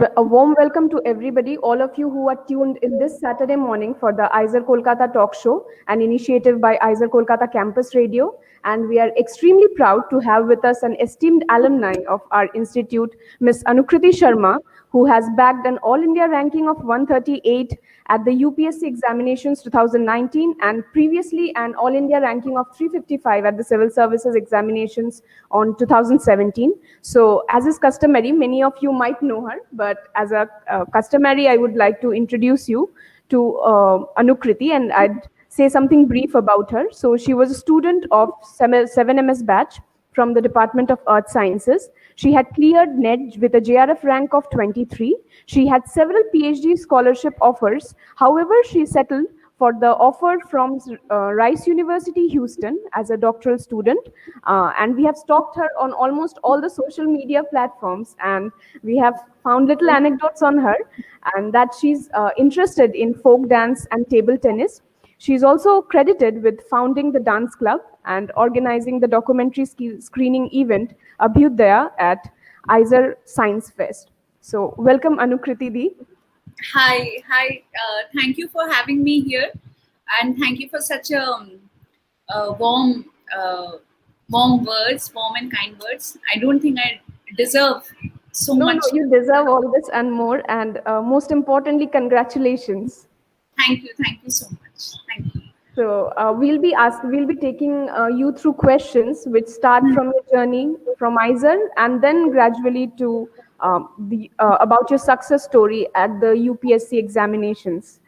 a warm welcome to everybody, all of you who are tuned in this Saturday morning for the IISER Kolkata Talk Show, an initiative by IISER Kolkata Campus Radio. And we are extremely proud to have with us an esteemed alumni of our institute, Ms. Anukriti Sharma, who has bagged an All India ranking of 138 at the UPSC examinations 2019 and previously an All India ranking of 355 at the Civil Services examinations on 2017. So as is customary, many of you might know her, but as a customary, I would like to introduce you to Anukriti, and I'd say something brief about her. So she was a student of 7MS batch from the Department of Earth Sciences. She had cleared NET with a JRF rank of 23. She had several PhD scholarship offers. However, she settled for the offer from Rice University, Houston as a doctoral student. And we have stalked her on almost all the social media platforms, and we have found little anecdotes on her, and that she's interested in folk dance and table tennis. She's also credited with founding the dance club and organizing the documentary screening event ABHYUDAYA at IISER Science Fest. So welcome, Anukriti Di. Hi. Thank you for having me here, and thank you for such warm words, warm and kind words. I don't think I deserve so much. No, you deserve all this and more, and most importantly, congratulations. Thank you so much. Thank you. So we'll be taking you through questions which start from your journey from IISER and then gradually to about your success story at the UPSC examinations.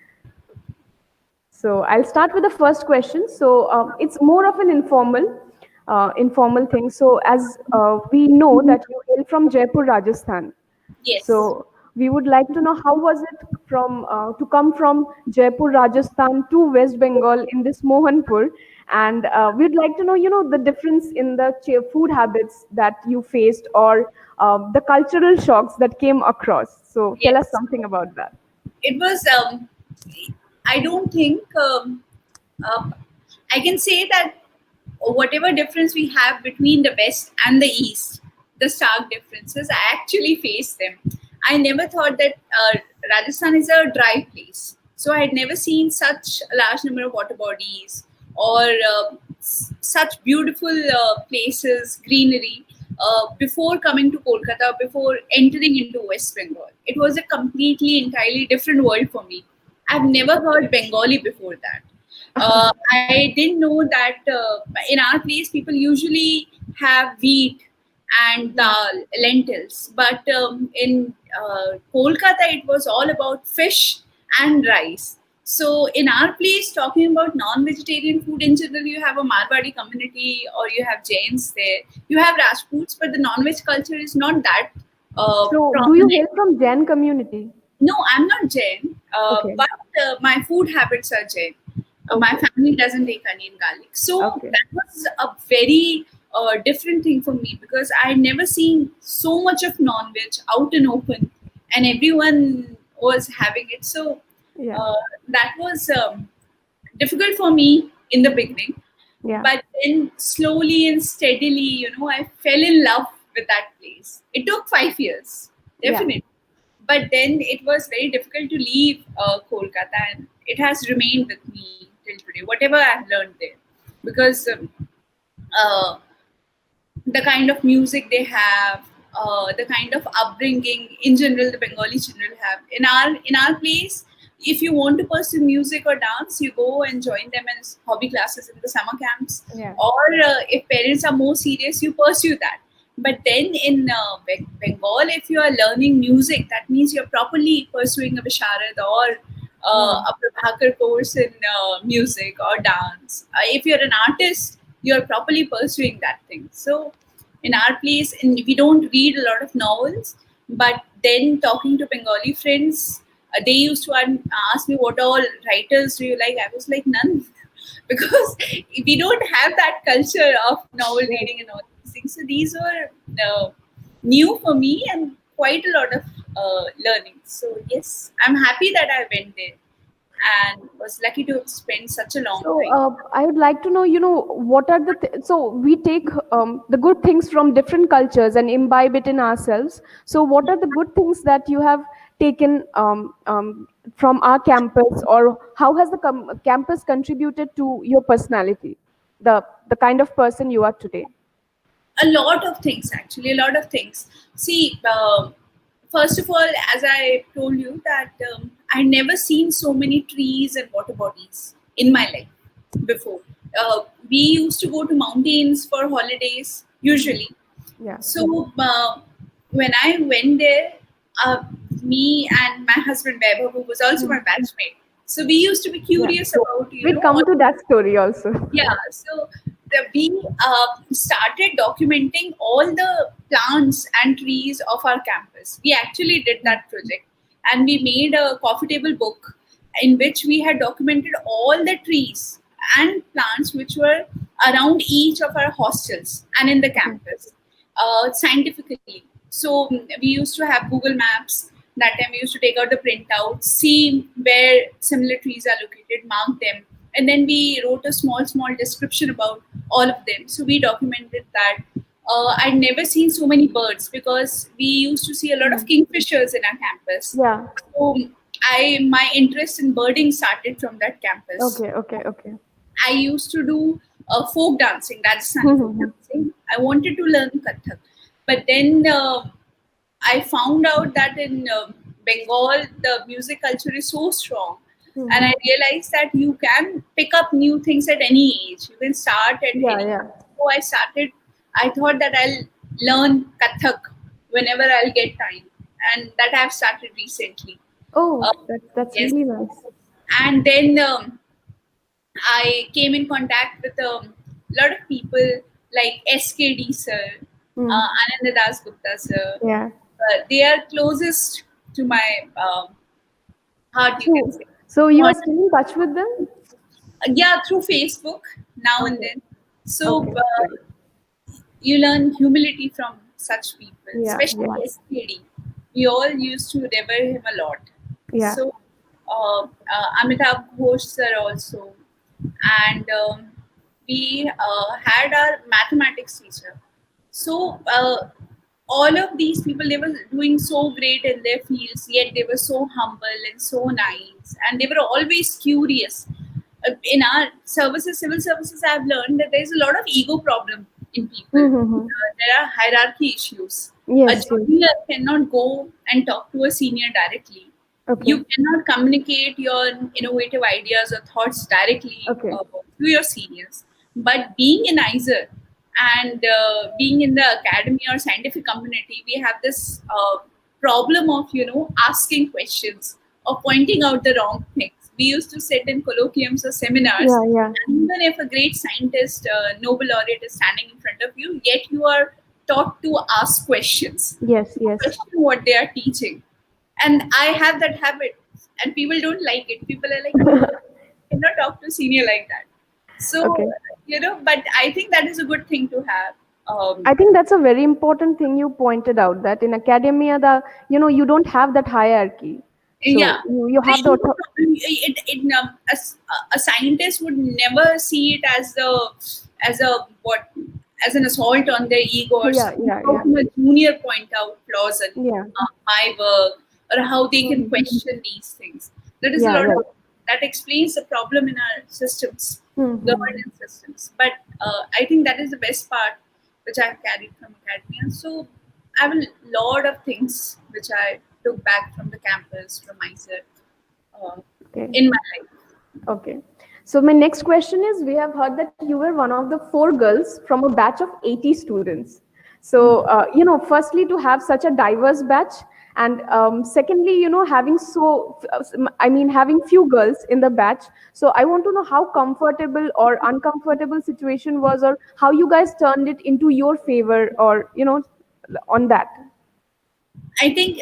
So I'll start with the first question. So it's more of an informal thing. So as we know that you hail from Jaipur, Rajasthan. Yes. So we would like to know how was it to come from Jaipur, Rajasthan to West Bengal in this Mohanpur, and we'd like to know, the difference in the food habits that you faced or the cultural shocks that came across. So tell us something about that. It was. I don't think I can say that whatever difference we have between the West and the East, the stark differences, I actually faced them. I never thought that Rajasthan is a dry place. So I had never seen such a large number of water bodies or such beautiful places, greenery, before coming to Kolkata, before entering into West Bengal. It was a entirely different world for me. I've never heard Bengali before that. I didn't know that in our place, people usually have wheat and dal, lentils. But in Kolkata, it was all about fish and rice. So in our place, talking about non-vegetarian food in general, you have a Marwadi community or you have Jains there. You have Rajputs, but the non-veg culture is not that So do you hail from Jain community? No, I'm not Jain, Okay. but my food habits are Jain. My family doesn't take onion garlic. So that was a very different thing for me because I had never seen so much of non-veg out and open and everyone was having it. So that was difficult for me in the beginning. Yeah. But then slowly and steadily, I fell in love with that place. It took 5 years, definitely. Yeah. But then it was very difficult to leave Kolkata, and it has remained with me till today, whatever I've learned there. Because the kind of music they have, the kind of upbringing in general the Bengali children have. In our place, if you want to pursue music or dance, you go and join them as hobby classes in the summer camps. Yeah. Or if parents are more serious, you pursue that. But then in Bengal, if you are learning music, that means you're properly pursuing a Visharad or a Prabhakar course in music or dance. If you're an artist, you're properly pursuing that thing. So in our place, we don't read a lot of novels, but then talking to Bengali friends, they used to ask me, what all writers do you like? I was like, none. Because we don't have that culture of novel reading and all these things. So these were new for me and quite a lot of learning. So yes, I'm happy that I went there. and was lucky to spend such a long So time. I would like to know, what are the so we take the good things from different cultures and imbibe it in ourselves. So what are the good things that you have taken from our campus, or how has the campus contributed to your personality, the kind of person you are today? A lot of things, actually, a lot of things. See, first of all, as I told you that I never seen so many trees and water bodies in my life before. We used to go to mountains for holidays usually. Yeah, So when I went there, uh, me and my husband Vaibhav, who was also my batchmate, so we used to be yeah. curious about We'll all. come to that story also. Yeah, so we started documenting all the plants and trees of our campus. We actually did that project, and we made a coffee table book in which we had documented all the trees and plants which were around each of our hostels and in the Okay. campus scientifically. So we used to have Google Maps. That time we used to take out the printouts, see where similar trees are located, mark them, and then we wrote a small description about all of them. So we documented that. I'd never seen so many birds because we used to see a lot of Mm. kingfishers in our campus. Yeah. So my interest in birding started from that campus. Okay. Okay. Okay. I used to do folk dancing, Rajasthani folk Mhm. dancing. I wanted to learn Kathak, but then I found out that in Bengal the music culture is so strong, and Mhm. I realized that you can pick up new things at any age. You can start at Yeah. any. Yeah. So I started. I thought that I'll learn Kathak whenever I'll get time, and that I've started recently. Oh, Uh, that's yes, really nice. and then I came in contact with a lot of people like SKD sir, Mm. Ananda Das Gupta sir. Yeah. They are closest to my heart, you can So, say. so you are Not, still in touch with them? yeah, through Facebook now and Okay. then. So Okay. Great. you learn humility from such people, Yeah. especially Yeah. SKD. We all used to revere him a lot. Yeah. So Amitabh Ghosh sir also, and we had our mathematics teacher. So all of these people, they were doing so great in their fields, yet they were so humble and so nice, and they were always curious. In our services, civil services, I've learned that there's a lot of ego problem in people. Mm-hmm. There are hierarchy issues. A Yes. Yes. junior cannot go and talk to a senior directly. Okay. You cannot communicate your innovative ideas or thoughts directly Okay. to your seniors. But being in IISER and being in the academy or scientific community, we have this problem of asking questions or pointing out the wrong things. We used to sit in colloquiums or seminars, Yeah. Yeah. and even if a great scientist, Nobel laureate, is standing in front of you, yet you are taught to ask questions, Yes. Yes. question what they are teaching. And I have that habit, and people don't like it. People are like, no, you cannot talk to senior like that. So, Okay. but I think that is a good thing to have. I think that's a very important thing you pointed out, that in academia, you don't have that hierarchy. Yeah, So you the have the ego problem. A scientist would never see it as a what as an assault on their ego, or yeah. Yeah. how Yeah. can a junior point out flaws in Yeah. my work, or how they can Mhm. question these things. That is a Yeah. lot Yeah. of that explains the problem in our systems, Mm-hmm. governance systems. But I think that is the best part which I've carried from academia. So I have a lot of things which I took back from the campus, from IISER, uh, Okay. in my life. Okay. So my next question is, we have heard that you were one of the 4 girls from a batch of 80 students. So, firstly, to have such a diverse batch, and secondly, having few girls in the batch. So I want to know how comfortable or uncomfortable situation was, or how you guys turned it into your favor, or, on that. I think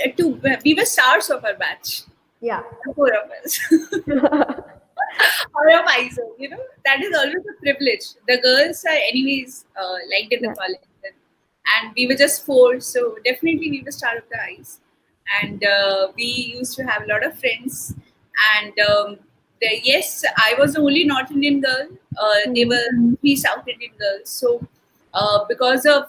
we were stars of our batch, Yeah. the four of us. Or a visor, that is always a privilege. The girls are anyways liked in the Yeah. college, and we were just four, so definitely we were star of the eyes. And we used to have a lot of friends, and yes, I was the only North Indian girl. They were 3 South Indian girls. So because of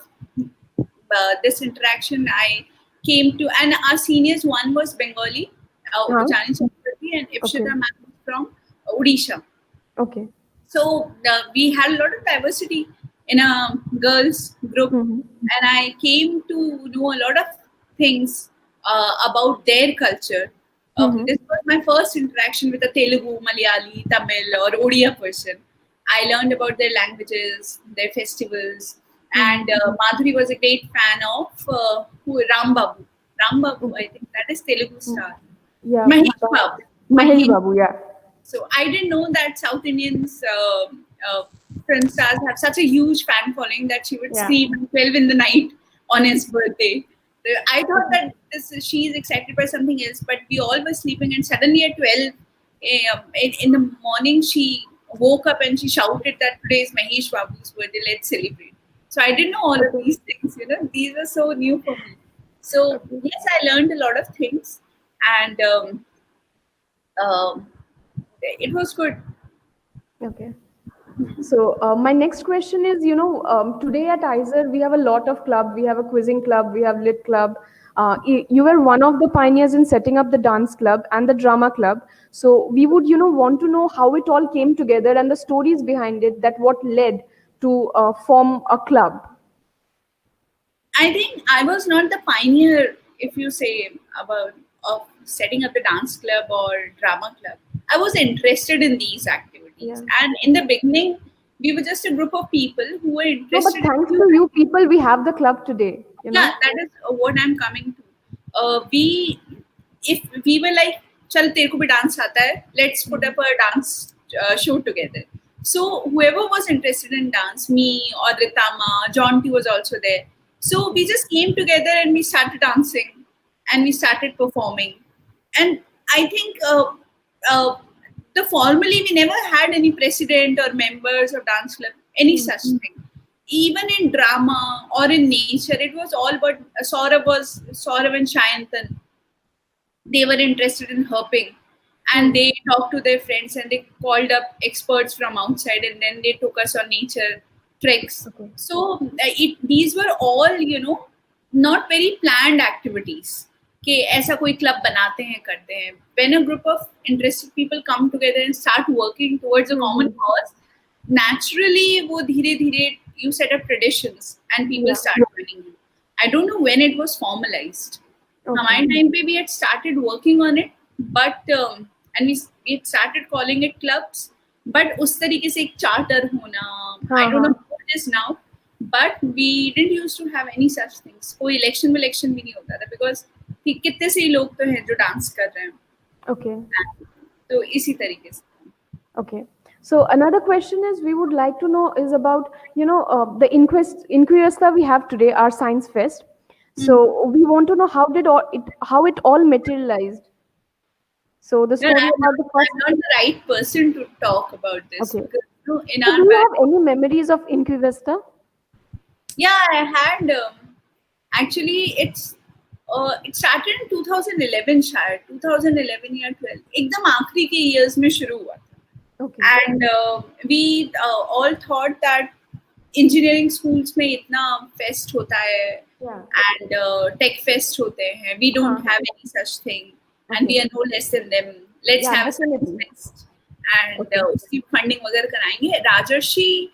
this interaction, I came to, and our seniors, one was Bengali, Huh? Upajani Chakrabarti, and Okay. Ipshita ma'am from Odisha. Okay. So we had a lot of diversity in a girls group, and I came to know a lot of things about their culture. This was my first interaction with a Telugu, Malayali, Tamil, or Odia person. I learned about their languages, their festivals, and Madhuri was a great fan of Ram Babu. Ram Babu, I think that is Telugu star. Yeah. Mahesh Babu. Mahesh Babu, yeah. So I didn't know that South Indians film stars have such a huge fan following that she would scream at 12 in the night on his birthday. I thought that she is excited by something else, but we all were sleeping, and suddenly at 12 in the morning, she woke up and she shouted that today is Mahesh Babu's birthday, let's celebrate. So I didn't know all of these things, these were so new for me. So yes, I learned a lot of things, and it was good. Okay. So my next question is, today at IISER we have a lot of club. We have a quizzing club. We have lit club. You were one of the pioneers in setting up the dance club and the drama club. So we would, want to know how it all came together and the stories behind it. That what led to form a club. I think I was not the pioneer, if you say, about of setting up the dance club or drama club. I was interested in these activities, and in the beginning, we were just a group of people who were interested. No, but thanks to you people, we have the club today. Yeah, that is what I'm coming to. If we were like, "Chal, tere ko bhi dance aata hai, let's put up a dance show together." So whoever was interested in dance, me or Ritama, John T was also there. So we just came together and we started dancing, and we started performing. And I think formally we never had any president or members of dance club, any such thing. Even in drama or in nature, it was all about Saurav and Shayantan. They were interested in herping, and they talked to their friends and they called up experts from outside, and then they took us on nature treks. So these were all, not very planned activities. कि ऐसा कोई club बनाते हैं करते हैं. When a group of interested people come together and start working towards a common cause, naturally वो धीरे धीरे you set up traditions and people start joining you. I don't know when it was formalized. हमारे time पे we had started working on it, but and we had started calling it clubs. But उस तरीके से एक charter होना, I don't know what it is now, but we didn't used to have any such things. कोई election भी नहीं होता था because कि कितने से लोग तो हैं जो डांस कर रहे हैं. Okay. तो इसी तरीके से. Okay. So another question is we would like to know is about the inquest that we have today, our Science Fest. So we want to know how it all materialized. So the story about the first. I'm not the right person to talk about this. Okay. Because, do you have any memories of Inquivesta? Yeah, I had. Actually, it started in 2011 शायद 2011 या 12 एकदम आखिरी के years में शुरू हुआ था. Okay. And we all thought that engineering schools में इतना fest होता है and tech fest होते हैं. We don't have any such thing and we are no less than them. Let's have a science fest and उसकी funding वगैरह कराएंगे. Rajarshi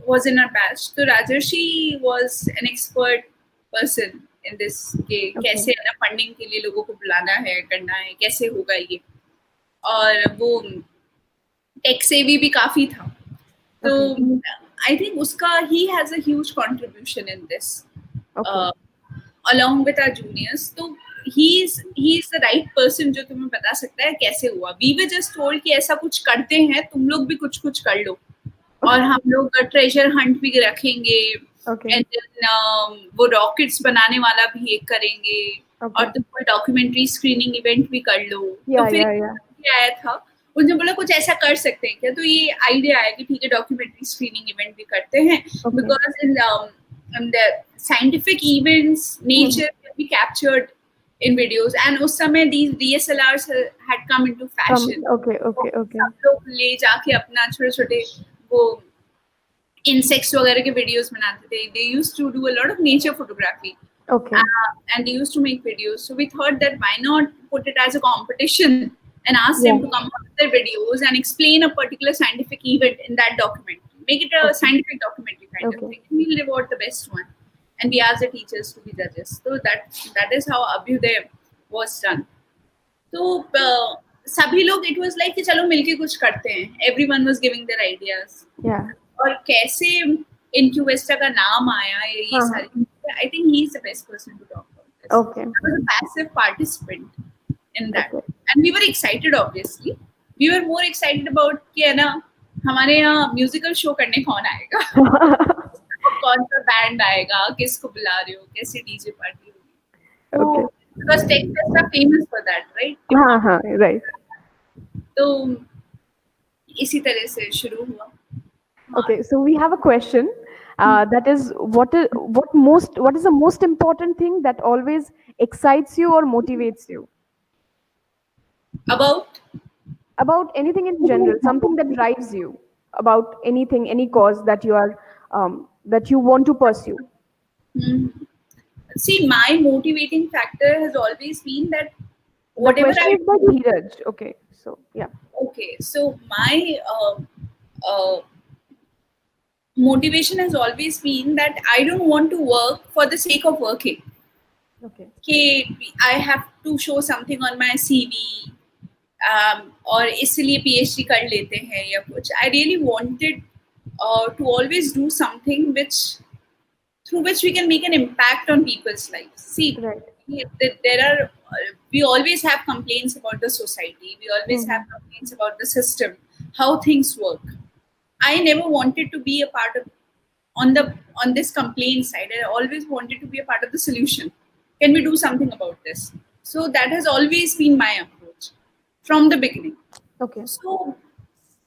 was in our batch. So Rajarshi was an expert person in this के कैसे ना funding के लिए लोगों को बुलाना है करना है कैसे होगा ये और वो टेक सेवी भी काफी था तो I think उसका he has a huge contribution in this along with our juniors तो he is the right person जो तुम्हें बता सकता है कैसे हुआ. We were just told कि ऐसा कुछ करते हैं तुम लोग भी कुछ कर लो और हम लोग ट्रेजर हंट भी रखेंगे and then वो रॉकेट्स बनाने वाला भी एक करेंगे और तुम कोई डॉक्यूमेंट्री स्क्रीनिंग इवेंट भी कर लो. तो फिर आया था उन्होंने बोला कुछ ऐसा कर सकते हैं क्या तो ये आइडिया आया कि ठीक है डॉक्यूमेंट्री स्क्रीनिंग इवेंट भी करते हैं because in the scientific events nature can be captured in videos, and उस समय these DSLRs had come into fashion. Okay. सब लोग ले जाके अपना छोटे-छोटे वो insects वगैरह के videos बनाते थे. They used to do a lot of nature photography. Okay. And they used to make videos. So we thought that why not put it as a competition and ask them to come up with their videos and explain a particular scientific event in that document. Make it a scientific documentary kind of thing. And we'll reward the best one. And we asked the teachers to be judges. So that is how ABHYUDAYA was done. So सभी लोग, it was like कि चलो मिलके कुछ करते हैं. Everyone was giving their ideas. Yeah. और कैसे इनक्यूबेस्टर का नाम आया ये सारी, I think he is the best person to talk about this. Okay. I was a passive participant in that. And we were excited, obviously. We were more excited about कि है ना हमारे यहाँ म्यूजिकल शो करने कौन आएगा, कौन सा बैंड आएगा, किसको बुला रहे हो, कैसे डीजे पार्टी होगी. Okay. Because tech fests are famous for that, right? हाँ, right. तो इसी तरह से शुरू हुआ. Okay, so we have a question. That is, what is the most important thing that always excites you or motivates you? About anything in general, something that drives you about anything, any cause that you are that you want to pursue. See, my motivating factor has always been that whatever the question is by Dheeraj. Okay, so yeah. Okay, so my motivation has always been that I don't want to work for the sake of working. Okay. I have to show something on my CV, और इसलिए PhD कर लेते हैं या कुछ. I really wanted to always do something through which we can make an impact on people's lives. See, right. We always have complaints about the society. We always have complaints about the system, how things work. I never wanted to be a part of on this complaint side. I always wanted to be a part of the solution. Can we do something about this? So that has always been my approach from the beginning. Okay. So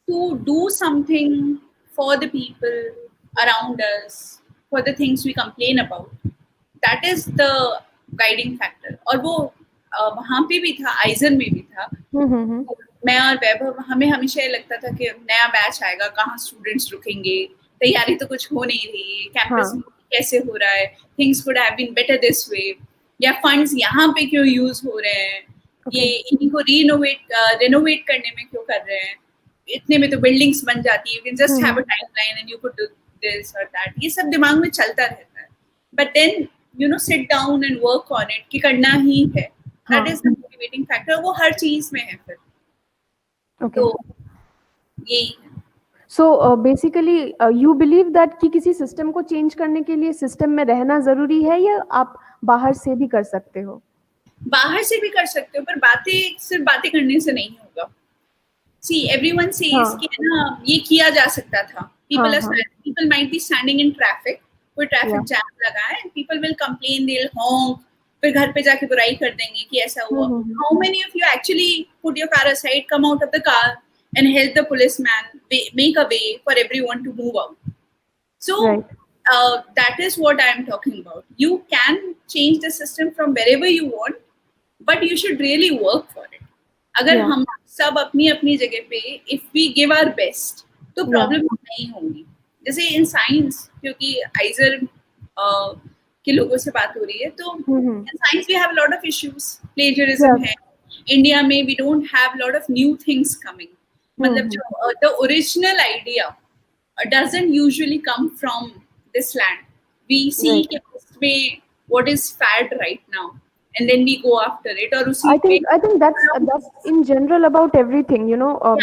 to do something for the people around us, for the things we complain about, that is the guiding factor. और वो वहाँ पे भी था, IISER में भी था. मैं और वैभव, हमें हमेशा ये लगता था कि नया बैच आएगा, कहाँ स्टूडेंट्स रुकेंगे, तैयारी तो कुछ हो नहीं रही, कैंपस कैसे हो रहा है, things could have been better this way, या फंड्स यहाँ पे क्यों यूज हो रहे हैं, ये इन्हीं को रेनोवेट करने में क्यों कर रहे हैं, इतने में तो बिल्डिंग्स बन जाती है, you can just have a timeline and you could do this और दैट. ये सब दिमाग में चलता रहता है, but then you know sit down and work on it कि करना ही है. That is the motivating factor. वो हर चीज में है फिर. Okay. तो यही है. So basically you believe that कि किसी सिस्टम को चेंज करने के लिए सिस्टम में रहना जरूरी है, या आप बाहर से भी कर सकते हो? बाहर से भी कर सकते हो, पर बातें सिर्फ बातें करने से नहीं होगा. See, everyone says कि ना ये किया जा सकता था. People might be standing in traffic, कोई ट्रैफिक जैम लगा है, people will complain, they'll honk, फिर घर पे जाके बुराई कर देंगे कि ऐसा हुआ. How many of you actually put your car aside, come out of the car and help the policeman make a way for everyone to move out? So that is what I am talking about. You can change the system from wherever you want, but you should really work for it. अगर हम सब अपनी अपनी जगह पे if we give our best, तो problem नहीं होंगी. जैसे इन साइंस, क्योंकि IISER के लोगों से बात हो रही है, तो in science we have a lot of issues. Plagiarism है. India में we don't have a lot of new things coming. मतलब जो the original idea doesn't usually come from this land. We see कि उसमें what is fad right now, and then we go after it. और उसी I think that's in general about everything, you know.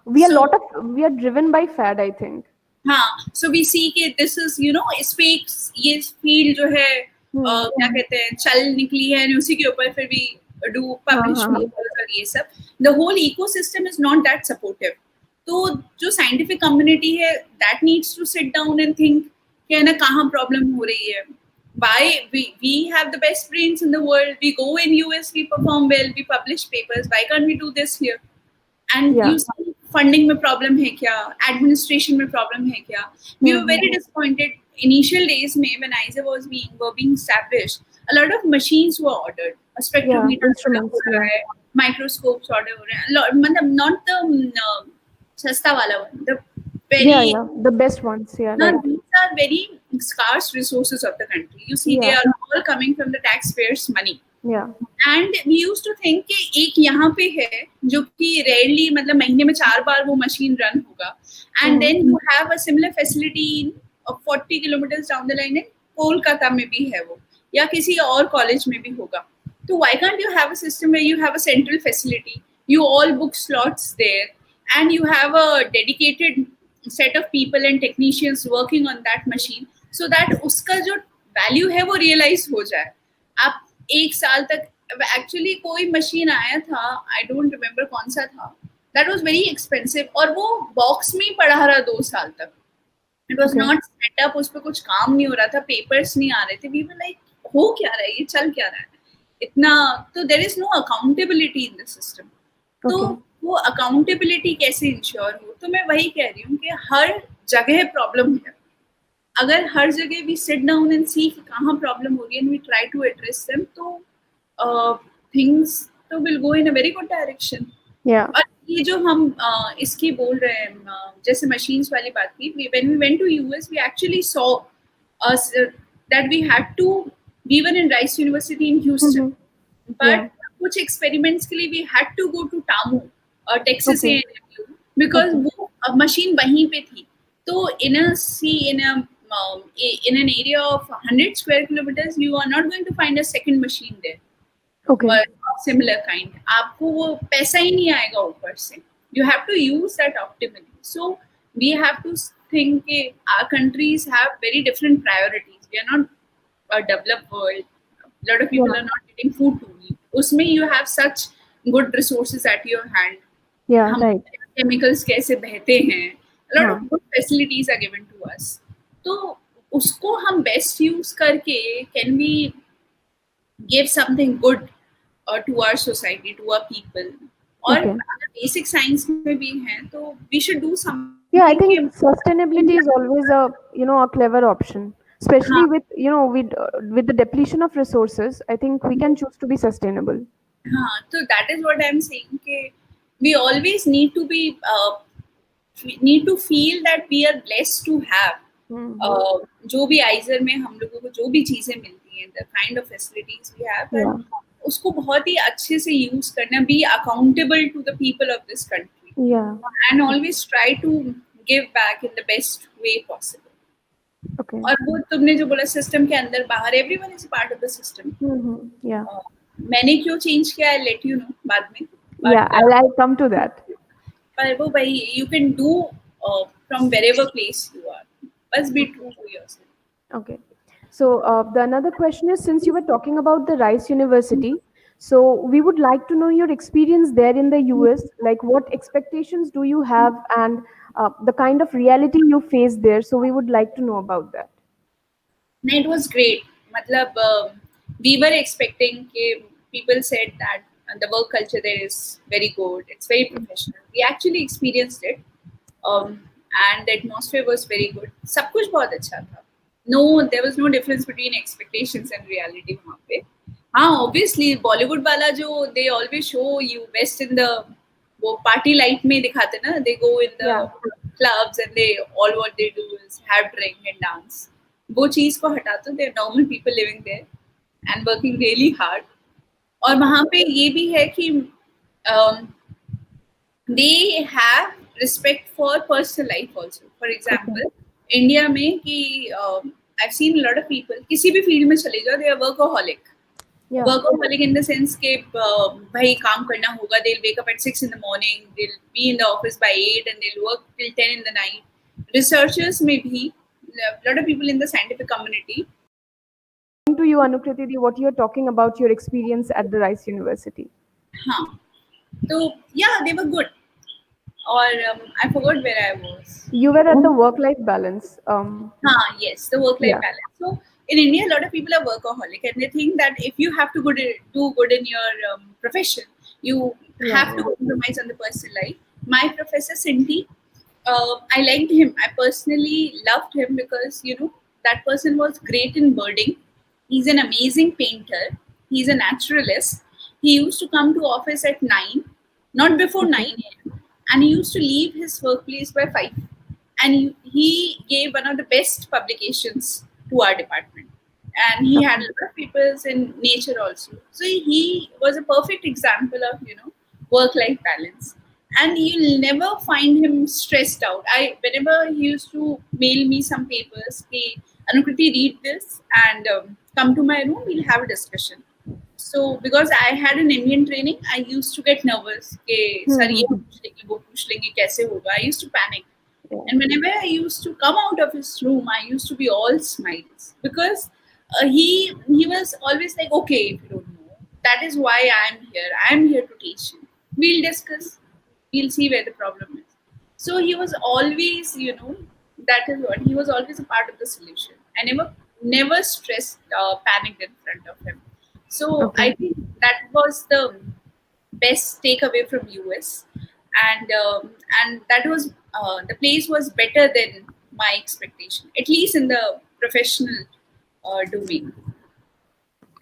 We are driven by fad, I think. हाँ, so we see कि this is, you know, ये field जो है क्या कहते हैं, चल निकली है, और उसी के ऊपर फिर भी do publish papers और ये सब. The whole ecosystem is not that supportive. तो जो scientific community है, that needs to sit down and think कि है ना कहाँ problem हो रही है. Why we have the best brains in the world, we go in US, we perform well, we publish papers, why can't we do this here? And you see funding में problem है क्या, administration में problem है क्या. We were very disappointed initial days में when IISER were being established. A lot of machines were ordered, spectrometer order हो instruments. रहा Yeah, है, माइक्रोस्कोप्स ऑर्डर हो रहे हैं, मतलब नॉट द सस्ता वाला one, the yeah, very, yeah. The best ones. Yeah, now right. these are very scarce resources of the country. You see, they Yeah, are all coming from the taxpayers' money. yeah. And we use to think कि एक यहाँ पे है जो कि rarely, मतलब महीने में 4 बार वो मशीन रन होगा, and then you have a similar facility in 40 kilometre down the line, Kolkata में भी है वो, या किसी और कॉलेज में भी होगा. तो why can't you have a system where you have a central facility, you all book slots there, and you have a dedicated set of people and technicians working on that machine, so that उसका जो value है वो realise हो जाए. आप एक साल तक, एक्चुअली कोई मशीन आया था, आई डोंट रिमेम्बर कौन सा था, दैट वाज वेरी एक्सपेंसिव, और वो बॉक्स में ही पड़ा रहा 2 साल तक. इट वाज नॉट सेटअप, उस पर कुछ काम नहीं हो रहा था, पेपर्स नहीं आ रहे थे. वी वर लाइक, हो क्या रहा है, ये चल क्या रहा है इतना. तो there is no accountability in the system. तो वो अकाउंटेबिलिटी कैसे इंश्योर हो? तो मैं वही कह रही हूँ कि हर जगह प्रॉब्लम है. अगर हर जगह we sit down and see कहाँ प्रॉब्लम हो रही है and we try to address them, तो थिंग्स तो will go in a very good direction. Yeah. और ये जो हम इसकी बोल रहे हैं, जैसे मशीन्स वाली बात की, when we went to US we actually saw that we had to, we were in Rice University in Houston, but कुछ एक्सपेरिमेंट्स के लिए we had to go to TAMU, Texas A&M, because वो machine वहीं पे थी. तो in an area of 100 square kilometers, you are not going to find a second machine there. Okay. Similar kind. आपको वो पैसा ही नहीं आएगा ऊपर से. You have to use that optimally. So we have to think that our countries have very different priorities. We are not a developed world. A lot of people are not getting food to eat. उसमें you have such good resources at your hand. Yeah, right. Chemicals कैसे बहते हैं. A lot of good facilities are given to us. तो उसको हम best use करके can we give something good to our society, to our people. और अगर basic science में भी हैं तो we should do something. Yeah, I think sustainability is always a clever option, especially with the depletion of resources. I think we can choose to be sustainable. So that is what I'm saying. कि we always need to be need to feel that we are blessed to have जो भी IISER में हम लोगों को जो भी चीजें मिलती हैं, the kind of facilities we have, but उसको बहुत ही अच्छे से यूज करना, be accountable to the people of this country, and always try to give back in the best way possible. Okay. और वो तुमने जो बोला सिस्टम के अंदर बाहर, everyone is a part of the system. मैंने क्यों चेंज किया, I'll let you know बाद में. I'll come to that. पर वो भाई, you can do from wherever place you are. Must be true to yourself. Okay. So the another question is, since you were talking about the Rice University, so we would like to know your experience there in the US. Like, what expectations do you have, and the kind of reality you face there? So we would like to know about that. It was great. मतलब we were expecting people said that the work culture there is very good. It's very professional. We actually experienced it. And the atmosphere was very good. सब कुछ बहुत अच्छा था. No, there was no difference between expectations and reality वहाँ पे. हाँ, obviously Bollywood वाला जो they always show you best in the वो party life में दिखाते ना, they go in the clubs and they all what they do is have drink and dance. वो चीज को हटा तो they are normal people living there and working really hard. और वहाँ पे ये भी है कि they have respect for personal life also. For example, India में कि I've seen a lot of people, किसी भी फील्ड में चले जाओ, they are workaholic. Workaholic in the sense के भाई काम करना होगा, they'll wake up at 6 in the morning, they'll be in the office by 8 and they'll work till 10 in the night. Researchers में भी, a lot of people in the scientific community. To you, Anukriti, what you're talking about your experience at the Rice University. हाँ, तो yeah, they were good. Or I forgot where I was. You were at the work-life balance. Yes, the work-life balance. So in India, a lot of people are workaholic, and they think that if you have to do good in your profession, you have to compromise on the personal life. My professor Cindy, I liked him. I personally loved him because that person was great in birding. He's an amazing painter. He's a naturalist. He used to come to office at 9, not before Okay. 9 a.m., and he used to leave his workplace by 5. And he gave one of the best publications to our department. And he had a Okay. lot of papers in nature also. So he was a perfect example of, work-life balance. And you'll never find him stressed out. Whenever he used to mail me some papers, hey, Anukriti, read this and come to my room, we'll have a discussion. So because I had an Indian training, I used to get nervous. कि sir ये Hmm. पूछ लेंगे वो पूछ लेंगे कैसे होगा. I used to panic. Yeah. And whenever I used to come out of his room, I used to be all smiles because he was always like, okay, if you don't know, that is why I'm here. I'm here to teach you. We'll discuss. We'll see where the problem is. So he was always, that is what he was always a part of the solution. I never stressed, panicked in front of him. So Okay. I think that was the best takeaway from US, and that was the place was better than my expectation, at least in the professional domain.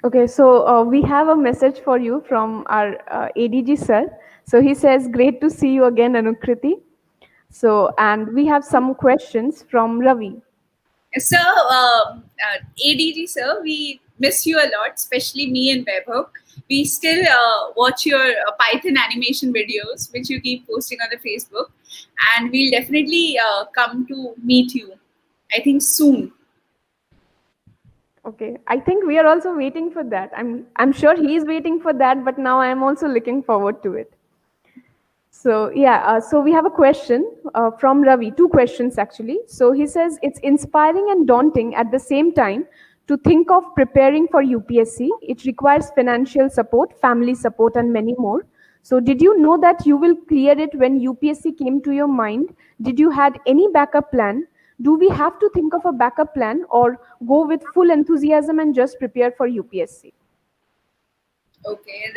Okay, so we have a message for you from our ADG sir. So he says, "Great to see you again, Anukriti." So, and we have some questions from Ravi. So, ADG sir, we miss you a lot, especially me and Vaibhav. We still watch your Python animation videos, which you keep posting on the Facebook, and we'll definitely come to meet you. I think soon. Okay, I think we are also waiting for that. I'm sure he is waiting for that, but now I am also looking forward to it. So yeah, so we have a question from Ravi. Two questions actually. So he says it's inspiring and daunting at the same time to think of preparing for UPSC. It requires financial support, family support, and many more. So did you know that you will clear it when UPSC came to your mind? Did you had any backup plan? Do we have to think of a backup plan or go with full enthusiasm and just prepare for UPSC? Okay,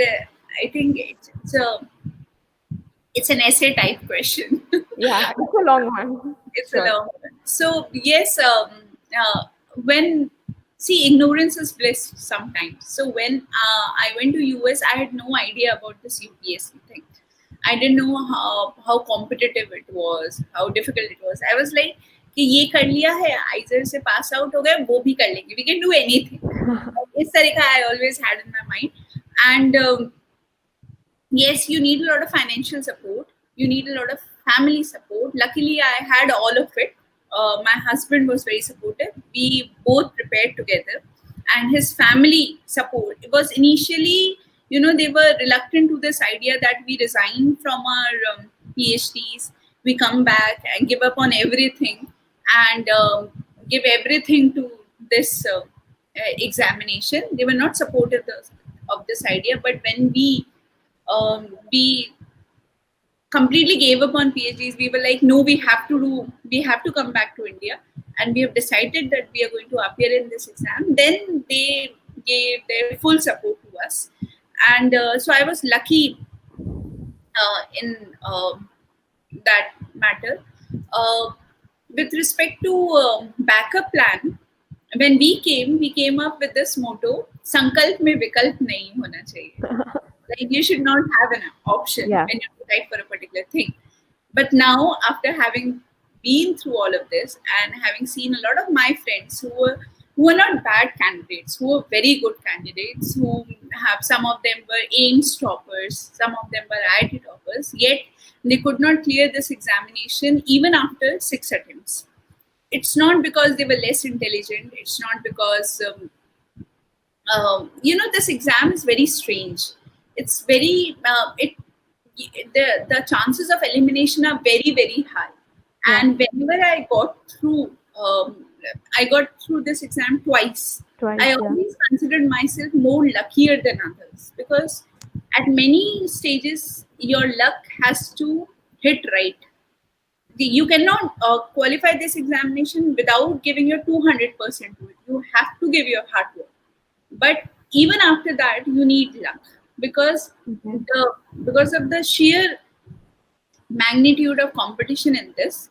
I think it's an essay type question. Yeah, it's a long one. It's a Sure. long one. So yes, uh, when see ignorance is bliss sometimes. So when I went to US, I had no idea about this UPSC thing. I didn't know how competitive it was, how difficult it was. I was like कि ये कर लिया है, आइजर से pass out हो गए, वो भी कर लेंगे. We can do anything. इस तरह का I always had in my mind. And yes, you need a lot of financial support. You need a lot of family support. Luckily, I had all of it. My husband was very supportive. We both prepared together, and his family support. It was initially, they were reluctant to this idea that we resign from our PhDs, we come back and give up on everything and give everything to this examination. They were not supportive of this idea, but when we completely gave up on PhDs. We were like, no, we have to come back to India, and we have decided that we are going to appear in this exam. Then they gave their full support to us, and so I was lucky in that matter. Uh, with respect to backup plan, when we came up with this motto: "Sankalp mein vikalp nahi hona chahiye." Like you should not have an option Yeah. when you decide for a particular thing. But now, after having been through all of this and having seen a lot of my friends who are not bad candidates, who are very good candidates, who have some of them were AIMS toppers, some of them were IIT toppers, yet they could not clear this examination even after 6 attempts. It's not because they were less intelligent. It's not because this exam is very strange. It's very the chances of elimination are very very high. Yeah. And whenever I got through this exam twice. I Twice. Yeah. always considered myself more luckier than others because at many stages your luck has to hit right. You cannot qualify this examination without giving your 200% to it. You have to give your hard work, but even after that you need luck because Okay. because of the sheer magnitude of competition in this.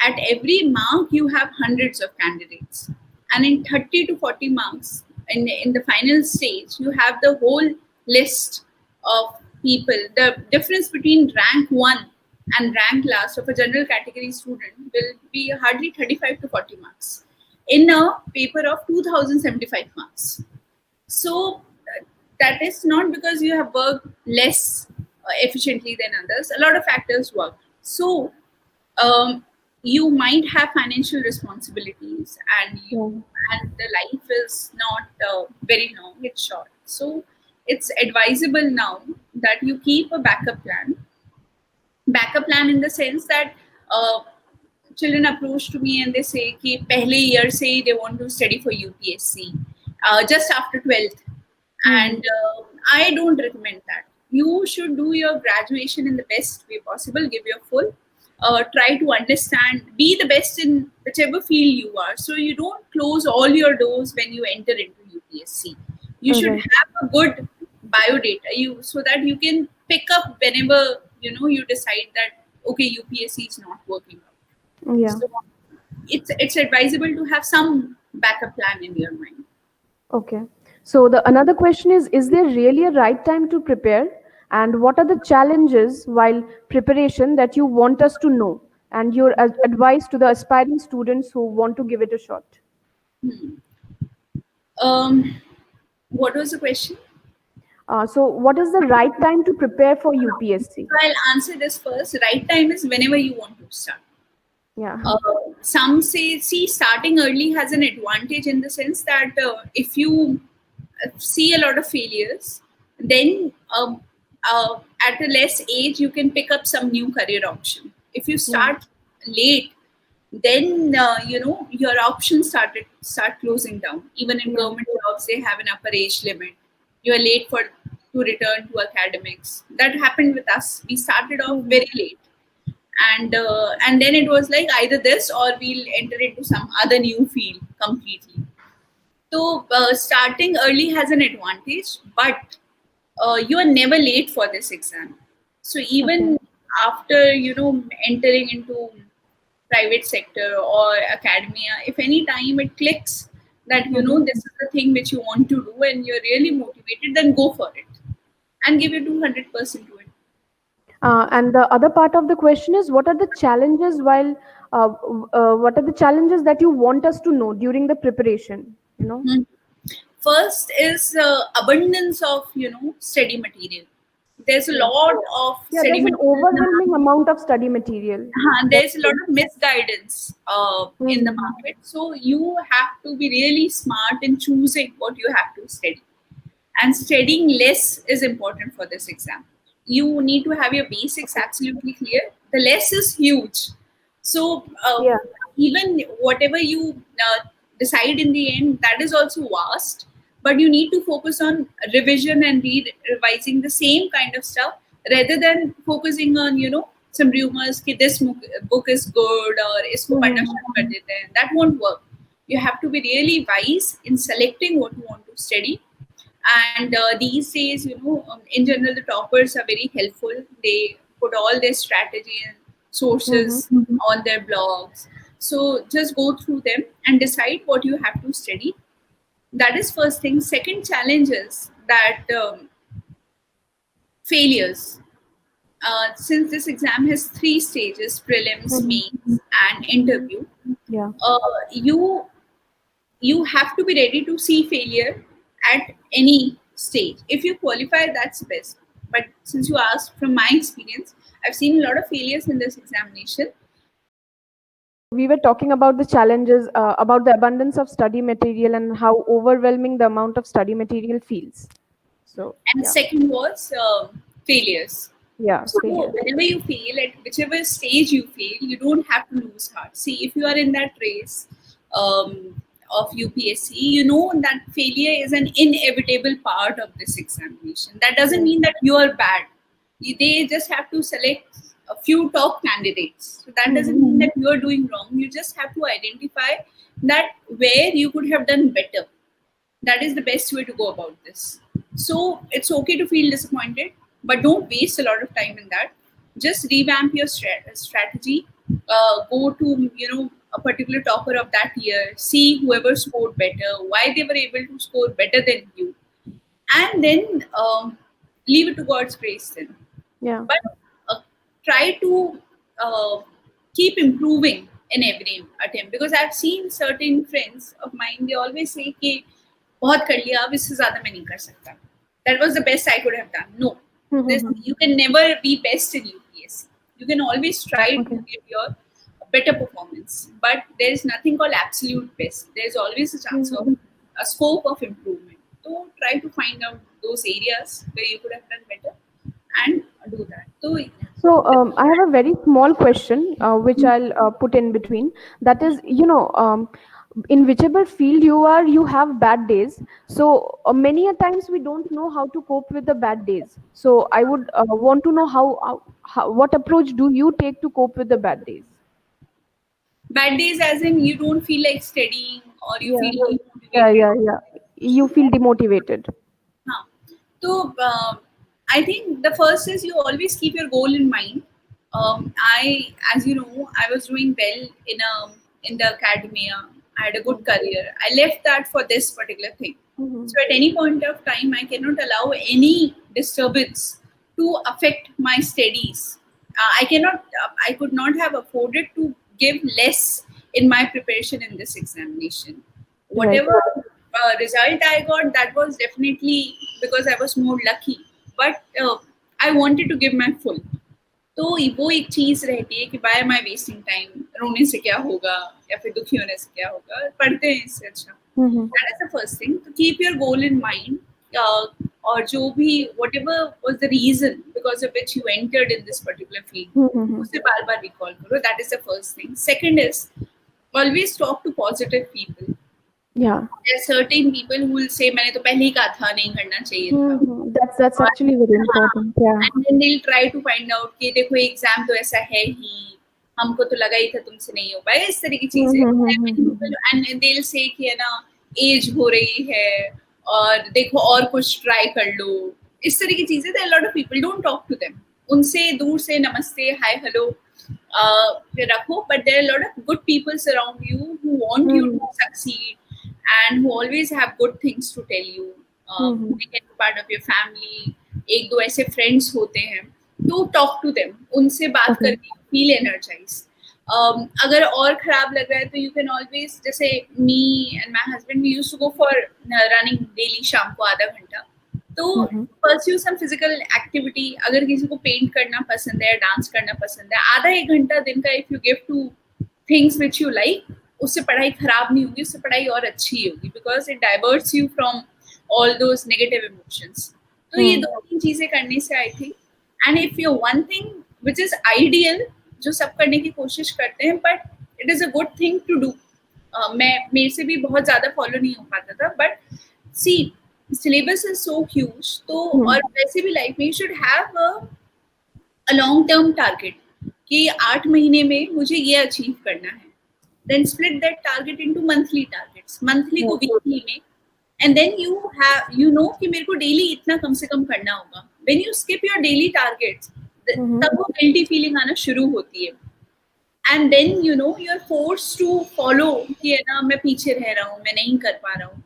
At every mark you have hundreds of candidates, and in 30 to 40 marks in the final stage, you have the whole list of people. The difference between rank 1 and rank last of a general category student will be hardly 35 to 40 marks in a paper of 2075 marks. So that is not because you have worked less efficiently than others. A lot of factors work. So you might have financial responsibilities, and the life is not very long; it's short. So it's advisable now that you keep a backup plan. Backup plan in the sense that children approach to me and they say कि पहले year से they want to study for UPSC just after 12th, and I don't recommend that. You should do your graduation in the best way possible. Give your full. Try to understand. Be the best in whichever field you are. So you don't close all your doors when you enter into UPSC. You should have a good biodata. So that you can pick up whenever you decide that okay, UPSC is not working out. Yeah. So it's advisable to have some backup plan in your mind. Okay. So the another question is there really a right time to prepare? And what are the challenges while preparation that you want us to know? And your advice to the aspiring students who want to give it a shot? What was the question? So what is the right time to prepare for UPSC? So I'll answer this first. Right time is whenever you want to start. Yeah. Some say, starting early has an advantage in the sense that if you see a lot of failures, then at a less age, you can pick up some new career option. If you start late, then your options start closing down. Even in government jobs, they have an upper age limit. You are late to return to academics. That happened with us. We started off very late, and then it was like either this or we'll enter into some other new field completely. So starting early has an advantage, but you are never late for this exam. So even after entering into private sector or academia, if any time it clicks that this is the thing which you want to do and you're really motivated, then go for it and give your 200% to it. And the other part of the question is, what are the challenges what are the challenges that you want us to know during the preparation? First is abundance of study material. There's a lot of study there's an material. overwhelming amount of study material. There's a lot of misguidance in the market. So you have to be really smart in choosing what you have to study. And studying less is important for this exam. You need to have your basics absolutely clear. The less is huge. So even whatever you decide in the end, that is also vast. But you need to focus on revision and revising the same kind of stuff rather than focusing on some rumors that this book is good or isko padna shuru kar dete hain. That won't work. You have to be really wise in selecting what you want to study. And these days, in general, the toppers are very helpful. They put all their strategy and sources on their blogs. So just go through them and decide what you have to study. That is first thing. Second challenge is that failures. Since this exam has 3 stages, prelims, mains, and interview, you have to be ready to see failure at any stage. If you qualify, that's best. But since you asked, from my experience, I've seen a lot of failures in this examination. We were talking about the challenges, about the abundance of study material and how overwhelming the amount of study material feels. So, second was failures. So whenever you fail, at whichever stage you fail, you don't have to lose heart. See, if you are in that race of UPSC, you know that failure is an inevitable part of this examination. That doesn't mean that you are bad. They just have to select a few top candidates. So that doesn't mean that you are doing wrong. You just have to identify that where you could have done better. That is the best way to go about this. So it's okay to feel disappointed, but don't waste a lot of time in that. Just revamp your strategy. Go to a particular topper of that year, see whoever scored better, why they were able to score better than you, and then leave it to God's grace then. Yeah. But try to uh, keep improving in every attempt, because I've seen certain friends of mine, they always say कि बहुत कर लिया, अब इससे ज़्यादा मैं नहीं कर सकता. That was the best I could have done. No, this, you can never be best in UPSC. You can always try to Okay. give your better performance, but there is nothing called absolute best. There is always a chance of a scope of improvement. So try to find out those areas where you could have done better and do that. So So I have a very small question, which I'll put in between. That is, in whichever field you are, you have bad days. So many a times we don't know how to cope with the bad days. So I would want to know what approach do you take to cope with the bad days? bad days, as in you don't feel like studying or you Yeah, feel yeah, demotivated. yeah, yeah. You feel demotivated. Huh. So I think the first is you always keep your goal in mind. As you know, I was doing well in the academia. I had a good career. I left that for this particular thing. Mm-hmm. So at any point of time, I cannot allow any disturbance to affect my studies. I could not have afforded to give less in my preparation in this examination. Right. Whatever result I got, that was definitely because I was more lucky. But I wanted to give my full. तो वो एक चीज रहती है कि why am I wasting time, रोने से क्या होगा या फिर दुखी होने से क्या होगा, पढ़ते हैं इससे अच्छा. Mm-hmm. That is the first thing. To keep your goal in mind, और जो भी whatever was the reason because of which you entered in this particular field, Mm-hmm. उसे बार बार recall करो. That is the first thing. Second is always talk to positive people. Yeah. There are certain people who will say मैंने तो पहले ही कहा था नहीं करना चाहिए था. Mm-hmm. That's actually very important. Yeah. And then they'll try to find out कि देखो एग्जाम तो ऐसा है ही, हमको तो लगा ही था तुमसे नहीं हो पाएगा, इस तरह की चीजें. Mm-hmm. And they'll say कि है ना एज हो रही है और देखो और कुछ ट्राई कर लो, इस तरह की चीजें. There are a lot of people, don't talk to them. उनसे दूर से नमस्ते हाय हेलो रखो. But there are a lot of good people around you who want you to succeed and who always have good things to tell you. They can be part of your family. एक दो ऐसे friends होते हैं, तो talk to them, उनसे बात Okay. करके feel energise. अगर और खराब लग रहा है तो यू कैन ऑलवेज, जैसे me and my husband we used to go for running daily शाम को आधा घंटा. तो परस्यू सम फिजिकल एक्टिविटी. अगर किसी को पेंट करना पसंद है, डांस करना पसंद है, आधा एक घंटा दिन का if you give two things which you like, उससे पढ़ाई खराब नहीं होगी, उससे पढ़ाई और अच्छी होगी, because it diverts you from all those negative emotions. तो ये दो तीन चीजें करने से I think. And if you one thing which is ideal, जो सब करने की कोशिश करते हैं, but it is a good thing to do. मेरे से भी बहुत ज्यादा फॉलो नहीं हो पाता था, but see syllabus is so huge. तो और वैसे भी लाइफ में you should have a long term target कि 8 महीने में मुझे ये अचीव करना है. Then split that target into monthly targets. Monthly को weekly में, and then you know कि मेरे को daily इतना कम से कम करना होगा. When you skip your daily targets, तब वो guilty feeling आना शुरू होती है. And then you're forced to follow कि है ना मैं पीछे रह रहा हूँ, मैं नहीं कर पा रहा हूँ.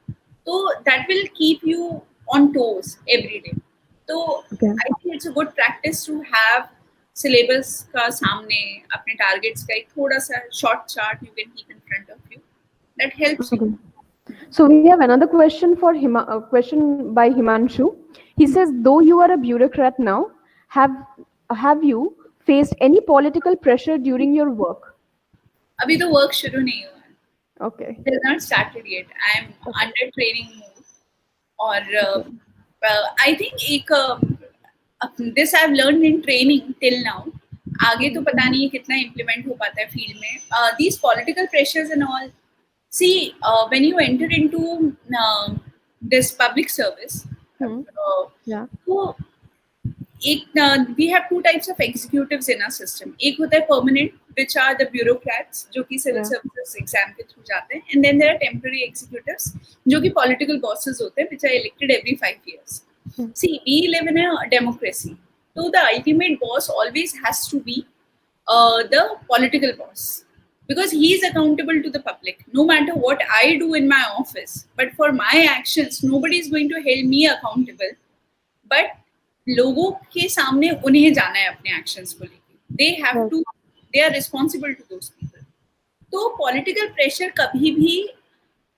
तो that will keep you on toes every day. तो I think it's a good practice to have syllabus का सामने अपने targets का एक थोड़ा सा short chart you can keep in front of you. That helps you. So we have another question for question by Himanshu. He says, though you are a bureaucrat now, have you faced any political pressure during your work? अभी तो work शुरू नहीं हुआ है. Okay. It has not started yet. I am under training mode. और I think एक this I've learned in training till now. आगे तो पता नहीं है कितना implement हो पाता है field में. These political pressures and all. See, when you enter into this public service, Yeah. तो we have two types of executives in our system. एक होता है permanent, which are the bureaucrats, जो कि civil services exam के through जाते हैं, and then there are temporary executives, जो कि political bosses होते हैं, which are elected every 5 years. See, we live in a democracy, so the ultimate boss always has to be the political boss. because he is accountable to the public. No matter what I do in my office, but for my actions, nobody is going to hold me accountable. But लोगों के सामने उन्हें जाना है अपने actions को लेके. They are responsible to those people. तो political pressure कभी भी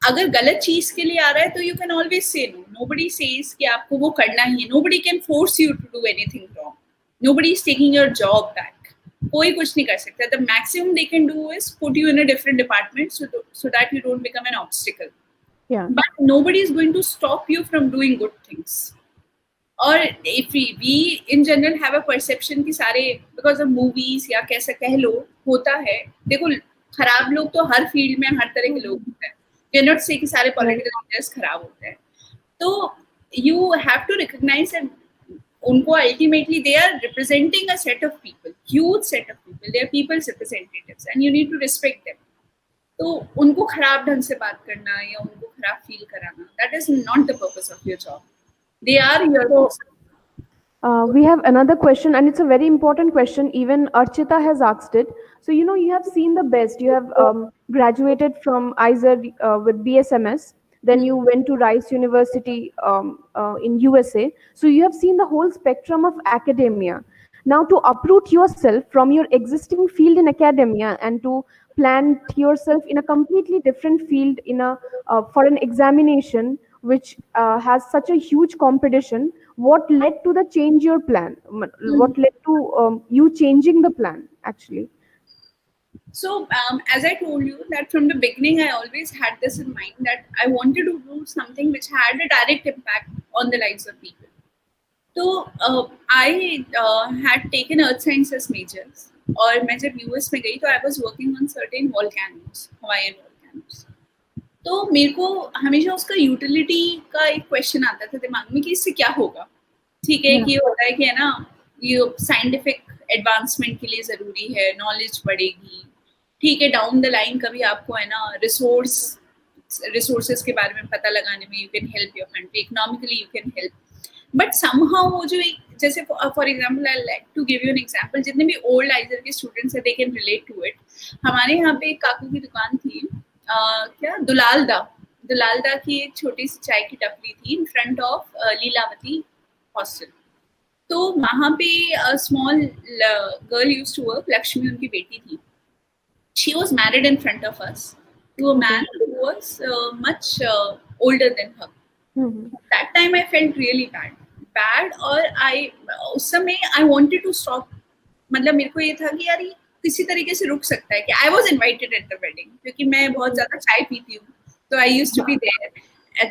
अगर गलत चीज के लिए आ रहा है तो you can always say no. Nobody says कि आपको वो करना ही है. Nobody can force you to do anything wrong. Nobody is taking your job back. कोई कुछ नहीं कर सकता. The maximum they can do is put you in a different department so that you don't become an obstacle. Yeah. But nobody is going to stop you from doing good things. और if we in general have a perception कि सारे because of movies या कैसा कह लो होता है. देखो खराब लोग तो हर फील्ड में हर तरह के लोग होते हैं. Cannot say कि सारे political leaders खराब होते हैं. तो you have to recognize that उनको ultimately they are representing a set of people, huge set of people. They are people's representatives and you need to respect them. तो उनको खराब ढंग से बात करना या उनको खराब फील कराना, that is not the purpose of your job. They are your we have another question, and it's a very important question. Even Archita has asked it. So, you have seen the best. You have graduated from IISER with BSMS. Then you went to Rice University in USA. So you have seen the whole spectrum of academia. Now, to uproot yourself from your existing field in academia and to plant yourself in a completely different field for an examination which has such a huge competition, what led to the change your plan? What led to you changing the plan, actually? So, as I told you, that from the beginning, I always had this in mind that I wanted to do something which had a direct impact on the lives of people. So, I had taken earth sciences majors, और मैं जब US में गई तो I was working on certain volcanoes, Hawaiian volcanoes. तो मेरे को हमेशा उसका यूटिलिटी का एक क्वेश्चन आता था दिमाग में कि इससे क्या होगा. ठीक है कि ये होता है कि है ना, ये साइंटिफिक एडवांसमेंट के लिए जरूरी है, नॉलेज बढ़ेगी. ठीक है, डाउन द लाइन कभी आपको है ना रिसोर्सेज के बारे में पता लगाने में you can help your country, economically you can help. But somehow वो जो एक जैसे for example I like to give you an example, जितने भी ओल्ड आइजर के स्टूडेंट्स है they can relate to it. हमारे यहाँ पे एक काकू की दुकान थी, क्या दुलालदा की एक छोटी सी चाय की टपरी थी in front of Lilavati hostel. तो वहाँ पे small girl used to work, Lakshmi उनकी बेटी थी. She was married in front of us to a man who was much older than her. That time I felt really bad और उस समय I wanted to stop. मतलब मेरे को ये था कि यार किसी तरीके से रुक सकता है कि I was invited at the wedding क्योंकि मैं बहुत ज़्यादा चाय पीती हूँ, तो I used to be there. And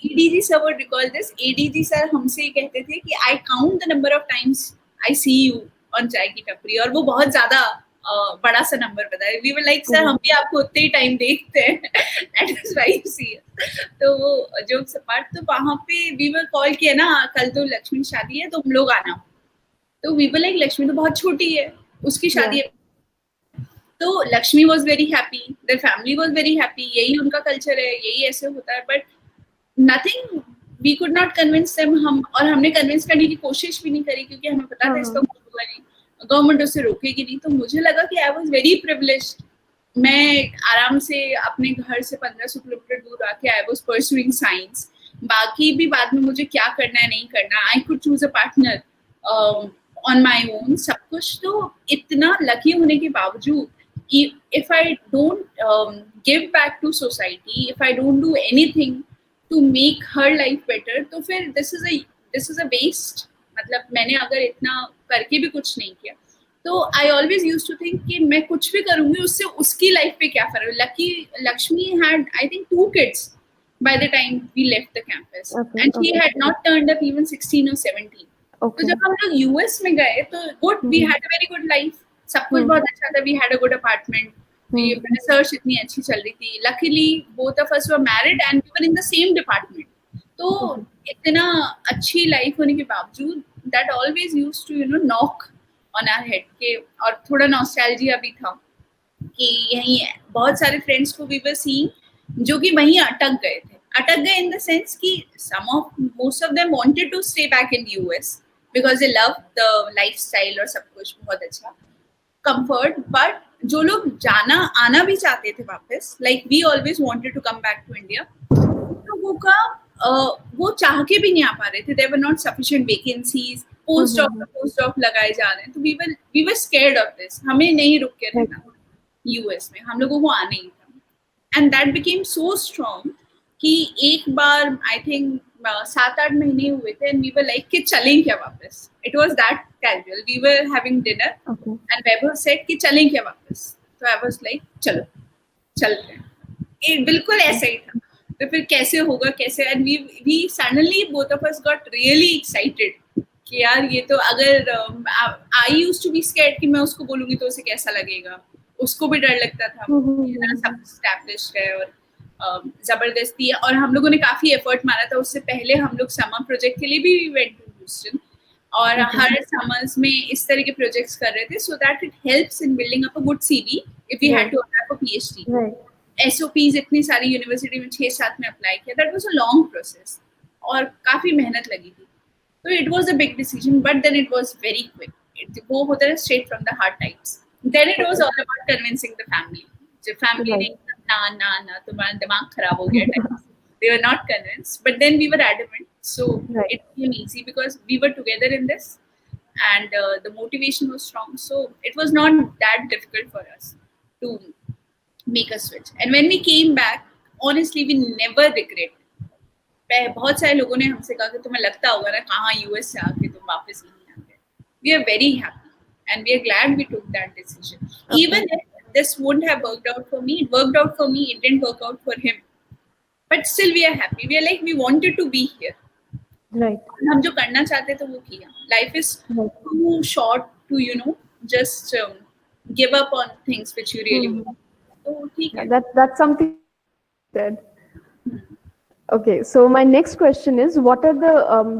ADG sir would recall this. ADG sir हमसे कहते थे कि I count the number of times I see you on चाय की टपरी, और वो बहुत ज़्यादा बड़ा सा नंबर बताया. We were like, सर हम भी आपको उतने ही टाइम देखते हैं. That is why you see us. तो वो जोक्स अपार्ट, तो वहाँ पे we were call किया ना, कल तो लक्ष्मी शादी है तो हम लोग आना. तो we were like, लक्ष्मी तो बहुत छोटी है, उसकी शादी है. तो Lakshmi was very happy, their family was very happy. यही उनका कल्चर है, यही ऐसे होता है. But nothing, we could not convince them. और हमने कन्विंस करने की कोशिश भी नहीं करी क्योंकि हमें पता था इसका कुछ हुआ नहीं, गवर्नमेंट उसे रोकेगी नहीं. तो मुझे लगा कि आई वॉज वेरी प्रिविलेज्ड. मैं आराम से अपने घर से 1500 किलोमीटर दूर आके आई वॉज परस्यूइंग साइंस. बाकी भी बाद में मुझे क्या करना है नहीं करना, I could choose a partner on my own, सब कुछ. तो इतना लकी होने के बावजूद, if I don't give back to society, if I don't do anything to make her life better, तो फिर this is a waste. मतलब मैंने अगर इतना करके भी कुछ नहीं किया, तो I always used to think कि मैं कुछ भी करूंगी उससे उसकी लाइफ पे क्या फर्क. Lakshmi had I think 2 kids by the time we left the campus, and she had not turned up even 16 or 17. तो जब हम लोग यूएस में गए तो good, we had a very good life, सब कुछ बहुत अच्छा था. We had a good apartment, research इतनी अच्छी चल रही थी. Luckily both of us were married and we were in the same department. तो इतना अच्छी लाइफ होने के बावजूद that always used to knock on our head के. और थोड़ा नॉस्टैल्जिया भी था कि यहीं बहुत सारे फ्रेंड्स को वी वर सीइंग जो कि वहीं अटक गए इन द सेंस कि most of them wanted to stay back in US because they love the lifestyle और सब कुछ बहुत अच्छा कंफर्ट. बट जो लोग जाना आना भी चाहते थे वापस, like we always wanted to come back to India, लोगों का वो चाह के भी नहीं आ पा रहे थे. There were not sufficient vacancies, post doc लगाए जा रहे हैं. तो वी वर स्कैर्ड ऑफ दिस. हमें नहीं रुक के रहना यूएस में, हम लोगों को आना ही था. And that became so strong कि एक बार आई थिंक 7-8 महीने हुए थे एंड वी वर लाइक कि चलें क्या वापस. It was that casual. We were having dinner and Vaibhav said कि चलें क्या वापस. तो आई वाज लाइक चलो चलते हैं. ये बिल्कुल ऐसा ही था. तो फिर कैसे होगा कैसे, and we suddenly both of us got really excited कि यार ये तो अगर I used to be scared कि मैं उसको बोलूंगी तो उसे कैसा लगेगा. उसको भी डर लगता था, सब एस्टैब्लिश्ड है और जबरदस्ती है. और हम लोगों ने काफी एफर्ट मारा था. उससे पहले हम लोग समर प्रोजेक्ट के लिए भी वेंट टू ह्यूस्टन और हर समर्स में इस तरह के प्रोजेक्ट्स कर रहे थे so that it helps in building up a good CV if we had to apply for PhD. SOPs इतनी सारी यूनिवर्सिटी में 6-7 में अप्लाई किया. That was a long process और काफी मेहनत लगी थी. तो it was a big decision but then it was very quick. वो होता है straight from the heart types. Then it was all about convincing the family. जो फैमिली ने ना तुम्हारा दिमाग खराब हो गया types. They were not convinced, but then we were adamant. So it became easy because we were together in this, and the motivation was strong. So it was not that difficult for us to make a switch. And when we came back, honestly, we never regret. बहुत सारे लोगों ने हमसे कहा कि तुम्हें लगता होगा ना कहाँ यूएस से आके तुम वापस नहीं आ गए. We are very happy, and we are glad we took that decision. Even if this wouldn't have worked out for me, it worked out for me. It didn't work out for him. But still we are happy. We are like we wanted to be here. Right. हम जो करना चाहते थे वो किया. Life is too short to just give up on things which you really want. So ठीक है. That's something said. Okay, so my next question is, what are the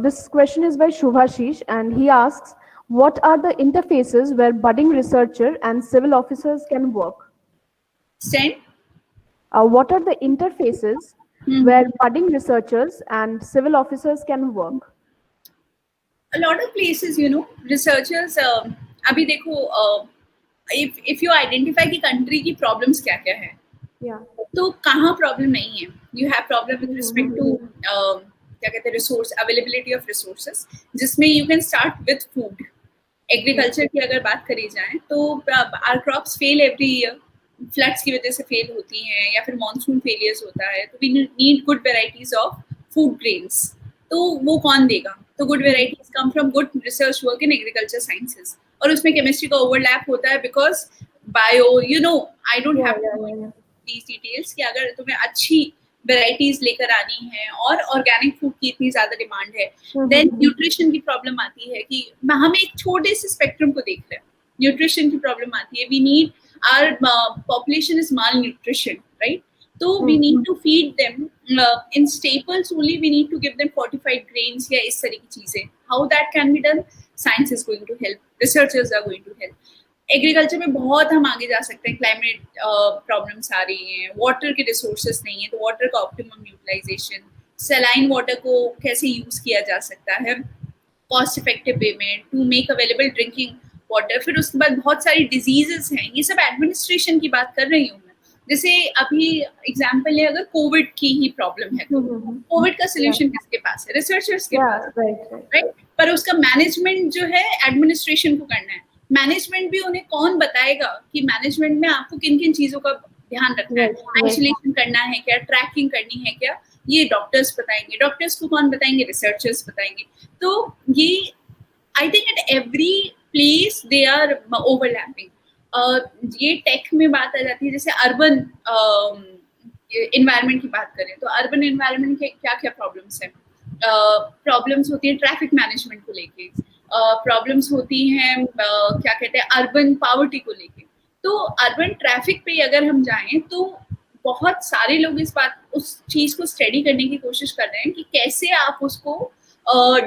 this question is by Shubhashish and he asks, what are the interfaces where budding researcher and civil officers can work? Send. What are the interfaces where budding researchers and civil officers can work? A lot of places, researchers. अभी देखो, if you identify कि country की problems क्या है, तो कहाँ problem नहीं है. You have problem with respect to क्या कहते हैं resource availability of resources, जिसमें you can start with food. Agriculture की अगर बात करी जाए तो our crops fail every year. Floods की वजह से फेल होती हैं या फिर मॉनसून फेलियर्स होता है. तो we need good varieties of food grains. तो वो कौन देगा? तो good varieties come from good research work in agriculture sciences. और उसमें केमिस्ट्री का ओवरलैप होता है because bio I don't have these details कि अगर तुम्हें अच्छी वेराइटीज लेकर आनी है और ऑर्गेनिक फूड की इतनी ज्यादा डिमांड है, देन न्यूट्रिशन की प्रॉब्लम आती है कि हम एक छोटे से स्पेक्ट्रम को देख रहे हैं. न्यूट्रिशन की प्रॉब्लम आती है. We need our population is malnutrition, right? So we need to feed them in staples only. We need to give them fortified grains या इस तरह की चीजें. How that can be done? Science is going to help. Researchers are going to help. Agriculture में बहुत हम आगे जा सकते हैं. क्लाइमेट प्रॉब्लम्स आ रही हैं, वाटर के रिसोर्सेस नहीं है, तो वाटर का ऑप्टिमम यूटिलाइजेशन, सलाइन वाटर को कैसे यूज किया जा सकता है, कॉस्ट इफेक्टिव वे में to make available drinking water. फिर उसके बाद बहुत सारी डिजीजेस हैं. ये सब एडमिनिस्ट्रेशन की बात कर रही हूँ मैं. जैसे अभी एग्जांपल है, अगर कोविड की ही प्रॉब्लम है तो कोविड का सोल्यूशन किसके पास है? रिसर्चर्स के पास, राइट? पर उसका मैनेजमेंट जो है एडमिनिस्ट्रेशन को करना है. मैनेजमेंट भी उन्हें कौन बताएगा कि मैनेजमेंट में आपको किन किन चीजों का ध्यान रखना है? आइसोलेशन करना है क्या, ट्रैकिंग करनी है क्या? ये डॉक्टर्स बताएंगे. डॉक्टर्स को कौन बताएंगे? रिसर्चर्स बताएंगे. तो ये I think at every place they are overlapping. ये टेक में बात आ जाती है. जैसे अर्बन इन्वायरमेंट की बात करें तो अर्बन इन्वायरमेंट के क्या क्या प्रॉब्लम्स हैं? प्रॉब्लम्स होती है ट्रैफिक मैनेजमेंट को लेके, प्रॉब्लम्स होती हैं क्या कहते हैं अर्बन पॉवर्टी को लेके. तो अर्बन ट्रैफिक पे अगर हम जाएं तो बहुत सारे लोग उस चीज को स्टडी करने की कोशिश कर रहे हैं कि कैसे आप उसको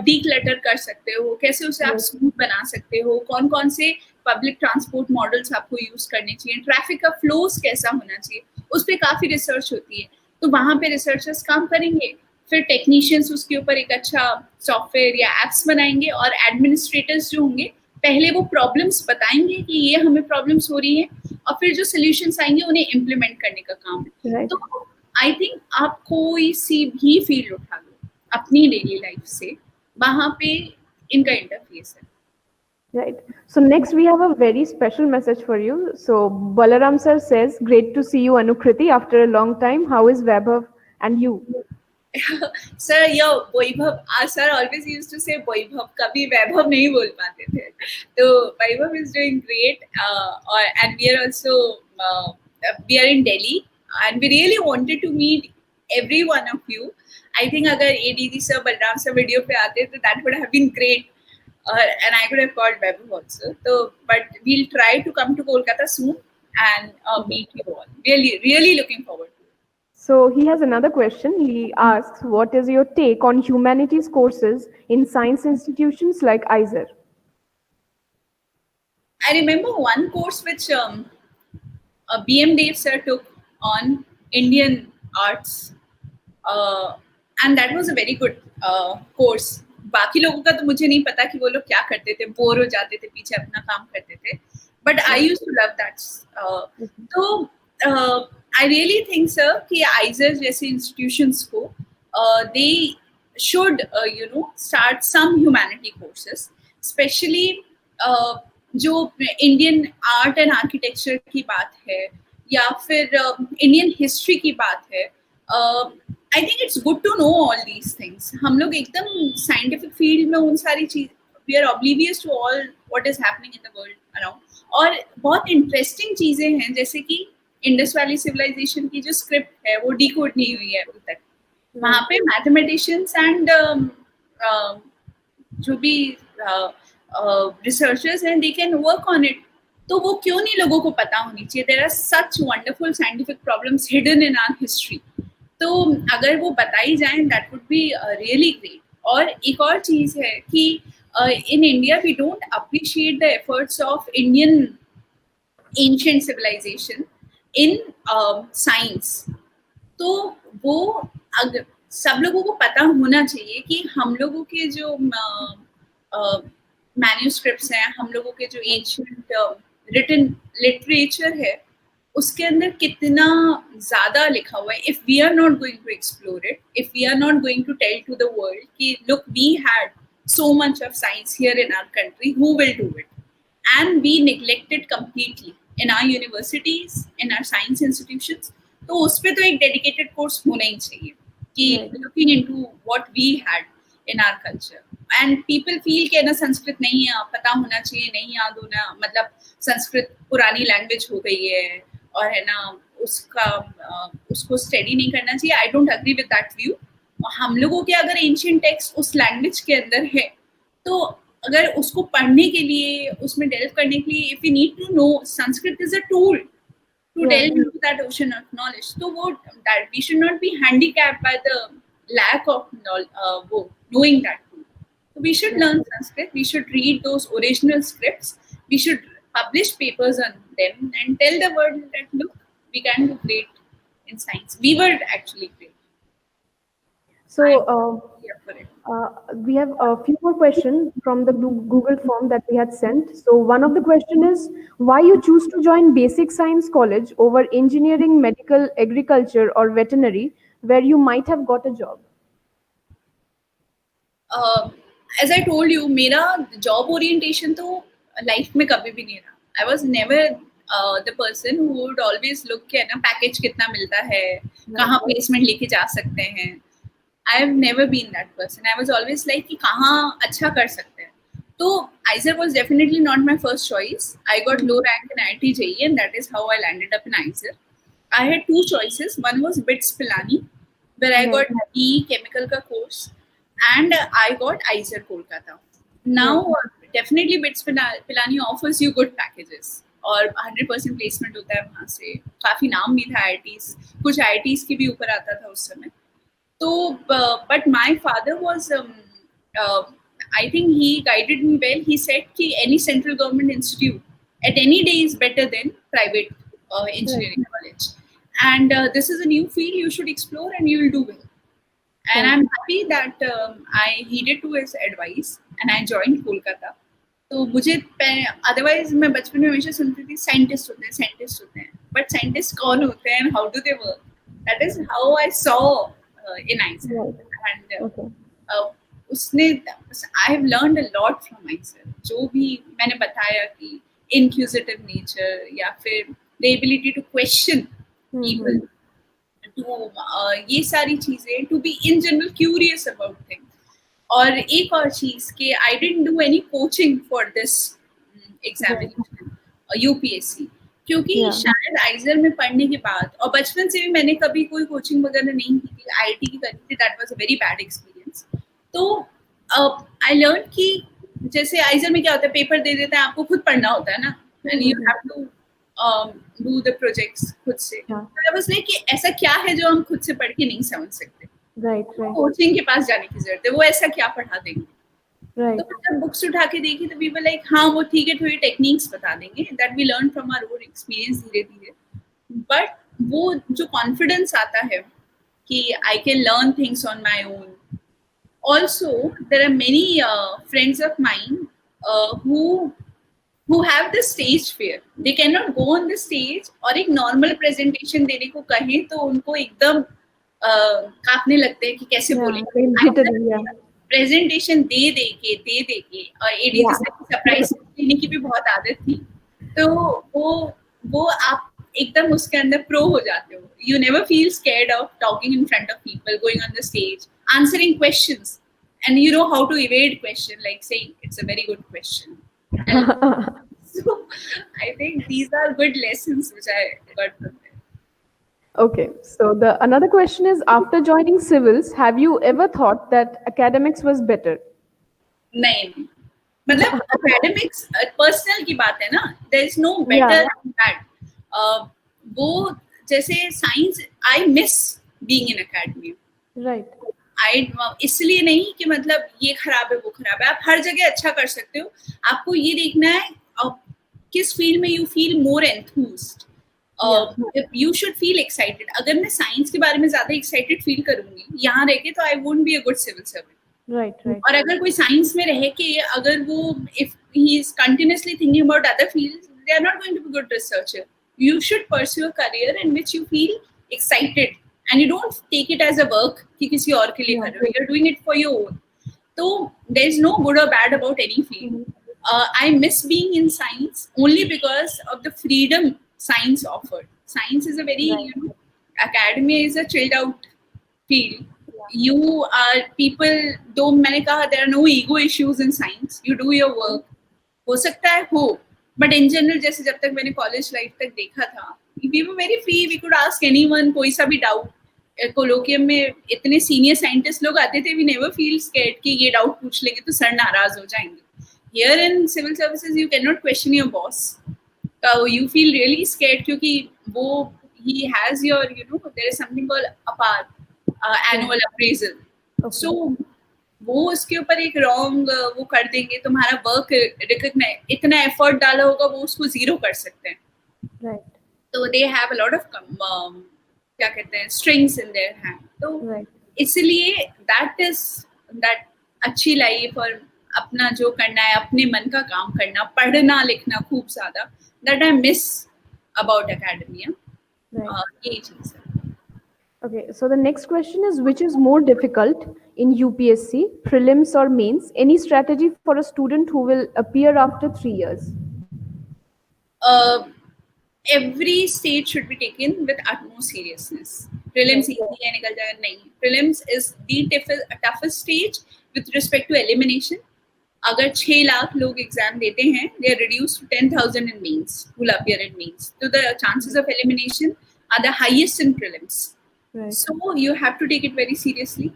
डीक्लटर कर सकते हो, कैसे उसे आप स्मूथ बना सकते हो, कौन कौन से पब्लिक ट्रांसपोर्ट मॉडल्स आपको यूज करने चाहिए, ट्रैफिक का फ्लोस कैसा होना चाहिए. उस पर काफी रिसर्च होती है. तो वहां पे रिसर्चर्स काम करेंगे, फिर टेक्नीशियंस उसके ऊपर एक अच्छा सॉफ्टवेयर या एप्स बनाएंगे, और एडमिनिस्ट्रेटर्स जो होंगे पहले वो प्रॉब्लम्स बताएंगे कि ये हमें प्रॉब्लम्स हो रही हैं, और फिर जो solutions आएंगे उन्हें implement करने का काम है. Right. तो I think आप कोई सी भी फील्ड उठा लो अपनी डेली लाइफ से, वहां पे इनका इंटरफेस है. Right. So next we have a very special message for you. So Balaram sir says, "Great to see you, Anukriti, after a long time. How is Vaibhav and you?" Sir, yo, Vaibhav, sir always used to say Vaibhav, कभी वैभव नहीं बोल पाते थे. तो Vaibhav is doing great, and we are also we are in Delhi, and we really wanted to meet every one of you. I think अगर ADD sir, Balram sir video पे आते तो that would have been great. And I could have called Vaibhav also. So, but we'll try to come to Kolkata soon and meet you all. Really, really looking forward to it. So he has another question. He asks, "What is your take on humanities courses in science institutions like IISER?" I remember one course which BM Dev sir took on Indian arts, and that was a very good course. बाकी लोगों का तो मुझे नहीं पता कि वो लोग क्या करते थे, बोर हो जाते थे, पीछे अपना काम करते थे. But I used to love that. So I really think, sir, कि IISER जैसे institutions को they should start some humanity courses, especially जो इंडियन आर्ट एंड आर्किटेक्चर की बात है या फिर इंडियन हिस्ट्री की बात है. I think it's good to know all these things. हम लोग एकदम साइंटिफिक फील्ड में उन सारी चीज, we are oblivious to all what is happening in the world around. और बहुत इंटरेस्टिंग चीजें हैं, जैसे कि इंडस वैली सिविलाइजेशन की जो स्क्रिप्ट है वो डिकोड नहीं हुई है अभी तक. वहाँ पे मैथमेटिशियंस एंड जो भी रिसर्चर्स हैं, they can work on it. तो वो क्यों नहीं लोगों को पता होनी चाहिए? There are such wonderful scientific problems hidden in our history. तो अगर वो बताई जाए, that would be really great. और एक और चीज है कि in India we don't appreciate the efforts of Indian ancient civilization in science. तो वो अगर सब लोगों को पता होना चाहिए कि हम लोगों के जो मैन्यूस्क्रिप्ट्स हैं, हम लोगों के जो एंशिएंट रिटन लिटरेचर है, उसके अंदर कितना ज्यादा लिखा हुआ है. If we are not going to explore it, if we are not going to tell to the world कि look we had so much of science here in our country, who will do it? And we neglect it completely in our universities, in our science institutions. तो उस पे तो एक dedicated course होना ही चाहिए कि looking into what we had in our culture. And people feel कि ना संस्कृत नहीं है, पता होना चाहिए, नहीं याद होना, मतलब संस्कृत पुरानी लैंग्वेज हो गई है और है ना उसको स्टडी नहीं करना चाहिए. I don't agree with that view. हम लोगों के अगर एंशिएंट टेक्स्ट उस लैंग्वेज के अंदर है, तो अगर उसको पढ़ने के लिए, उसमें डेल्व करने के लिए, if you need to know, Sanskrit is a tool to delve into that ocean of knowledge. तो वो that we should not be handicapped by the lack of वो knowing that tool. So we should learn Sanskrit, we should read those original scripts, we should publish papers on them and tell the world that look, we can do great in science. We were actually great. So we have a few more questions from the Google form that we had sent. So one of the question is, why you choose to join basic science college over engineering, medical, agriculture or veterinary, where you might have got a job? As I told you, मेरा job orientation तो life में कभी भी नहीं रहा. I was never the person who would always look कि ना package कितना मिलता है, कहाँ placement लेके जा सकते हैं. I have never been that person. I was always like कि कहाँ अच्छा कर सकते हैं. तो IISER was definitely not my first choice. I got low rank in IIT JEE and that is how I landed up in IISER. I had two choices. One was BITS Pilani, where I got BE chemical का course, and I got IISER Kolkata. Now definitely BITS Pilani offers you good packages और 100% placement होता है वहाँ से. काफी नाम भी था IITs, कुछ IITs की भी ऊपर आता था उस समय. So, but my father was, I think he guided me well. He said कि any central government institute at any day is better than private engineering college. And this is a new field, you should explore and you will do well. And I'm happy that I heeded to his advice and I joined Kolkata. तो मुझे otherwise मैं बचपन में हमेशा सुनती थी scientist होते हैं, साइंटिस्ट होते हैं, बट साइंटिस्ट कौन होते हैं, how do they work, that is how I saw in IISER. Right. And Okay. उसने I have learned a lot from IISER. जो भी मैंने बताया कि इनक्यूजिटिव नेचर या फिर the ability to question people, to ये सारी चीजें, to be in general curious about things. और एक और चीज कि I didn't do any coaching for this Right. Examination UPSC, क्योंकि Yeah. शायद आइजर में पढ़ने के बाद, और बचपन से भी मैंने कभी कोई कोचिंग वगैरह नहीं की थी, आईआईटी की करी थी, that was a very bad experience. तो आई लर्न कि जैसे आइजर में क्या होता है, पेपर दे देते हैं, आपको खुद पढ़ना होता है ना, and you have to do the projects खुद से. आई वाज लाइक कि ऐसा क्या है जो हम खुद से पढ़ के नहीं समझ सकते, Right. Right. कोचिंग के पास जाने की जरूरत है, वो ऐसा क्या पढ़ा देंगे. Right. तो जब बुक्स उठा के देखी तो वी वर लाइक हाँ वो ठीक है, थोड़ी टेक्निक्स बता देंगे, that we learn from our own experience धीरे धीरे. बट वो जो कॉन्फिडेंस आता है कि I can learn things on my own. Also, there are many friends of mine who have the stage fear. They cannot go on the stage और एक normal presentation देने को कहें तो उनको एकदम कांपने लगते हैं कि कैसे बोलेंगे. प्रेजेंटेशन दे के और एडीजी से सरप्राइज देने की भी बहुत आदत थी. तो वो आप एकदम उसके अंदर प्रो हो जाते हो. You never feel scared of talking in front of people, going on the stage, answering questions, and you know how to evade question, like saying it's a very good question. So I think these are good lessons which I got from there. Okay, so the another question is, after joining civils, have you ever thought that academics was better? नहीं, मतलब academics personal की बात है ना, there is no better than that. वो जैसे science, I miss being in academy. Right. इसलिए नहीं कि मतलब ये खराब है वो खराब है, आप हर जगह अच्छा कर सकते हो. आपको ये देखना है किस फील्ड में you feel more enthused. You should feel excited. अगर मैं साइंस के बारे में ज्यादा एक्साइटेड फील करूंगी यहाँ रह के, तो I won't be a good civil servant. Right. और अगर कोई साइंस में रह के अगर वो if he is continuously thinking about other fields, they are not going to be good researcher. You should pursue a career in which you feel excited and you don't take it as a work कि किसी और के लिए कर रहे हो, you're doing it for your own. So there is no good or bad about any field. I miss being in science only because of the freedom science offered. Science is a very, academia is a chilled out field. You are people, though मैंने कहा there are no ego issues in science. You do your work. हो सकता है हो, but in general जैसे जब तक मैंने कॉलेज लाइफ तक देखा था, we were very free, we could ask anyone कोई सा भी डाउट. कोलोकियम में इतने सीनियर साइंटिस्ट लोग आते थे, वी नेवर फील स्कैर्ड कि ये डाउट पूछ लेंगे तो सर नाराज हो जाएंगे. Here in civil services you can not question your boss. You feel really scared क्योंकि वो he has your there is something called APAR annual appraisal. So वो उसके ऊपर एक रॉन्ग वो कर देंगे, तुम्हारा वर्क रिकॉग्नाइज, इतना एफर्ट डाला होगा वो उसको जीरो कर सकते हैं. Right. तो they have a lot of क्या कहते हैं स्ट्रिंग्स इन देयर हैंड. तो इसलिए दैट अच्छी लाइफ और अपना जो करना है, अपने मन का काम करना, पढ़ना लिखना खूब ज्यादा, that I miss about academia. ये चीज है. Okay, so the next question is, which is more difficult in UPSC, prelims or mains? Any strategy for a student who will appear after 3 years? Every stage should be taken with utmost seriousness. Prelims easy है, निकल जाएगा, नहीं. Prelims is the toughest stage with respect to elimination. अगर 6 लाख लोग exam देते हैं, they are reduced to 10,000 in mains, who will appear in mains. So the chances of elimination are the highest in prelims. Right. So you have to take it very seriously,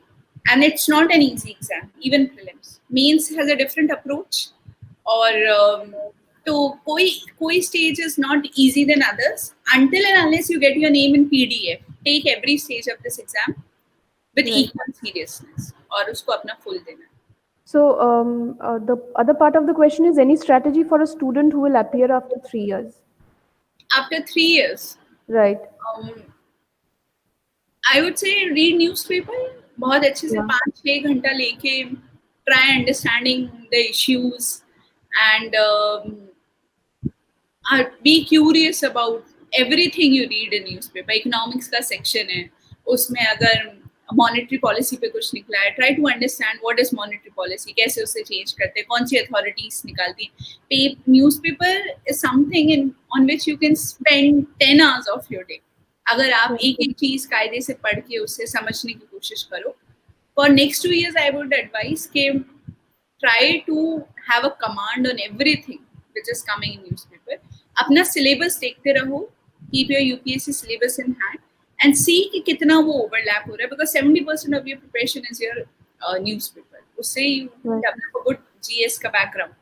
and it's not an easy exam, even prelims. Mains has a different approach, or तो कोई stage is not easy than others until and unless you get your name in PDF. Take every stage of this exam with equal seriousness और उसको अपना full देना. So the other part of the question is, any strategy for a student who will appear after 3 years? After 3 years, right? I would say read newspaper. बहुत अच्छे से 5-6 घंटा लेके try understanding the issues, and be curious about everything you read in newspaper. Economics का section है, उसमें अगर monetary policy पे कुछ निकला है, try to understand what is monetary policy, कैसे उसे चेंज करते हैं, कौन सी अथॉरिटीज निकालती हैं. Newspaper is something in on which you can spend 10 hours of your day. अगर आप एक एक चीज कायदे से पढ़ के उससे समझने की कोशिश करो. For next 2 years I would advise के try to have a command on everything which is coming in newspaper. अपना syllabus देखते रहो, keep your UPSC syllabus in hand and see कि कितना वो overlap हो रहा है, because 70% of your preparation is your newspaper. उससे you develop a good GS का background.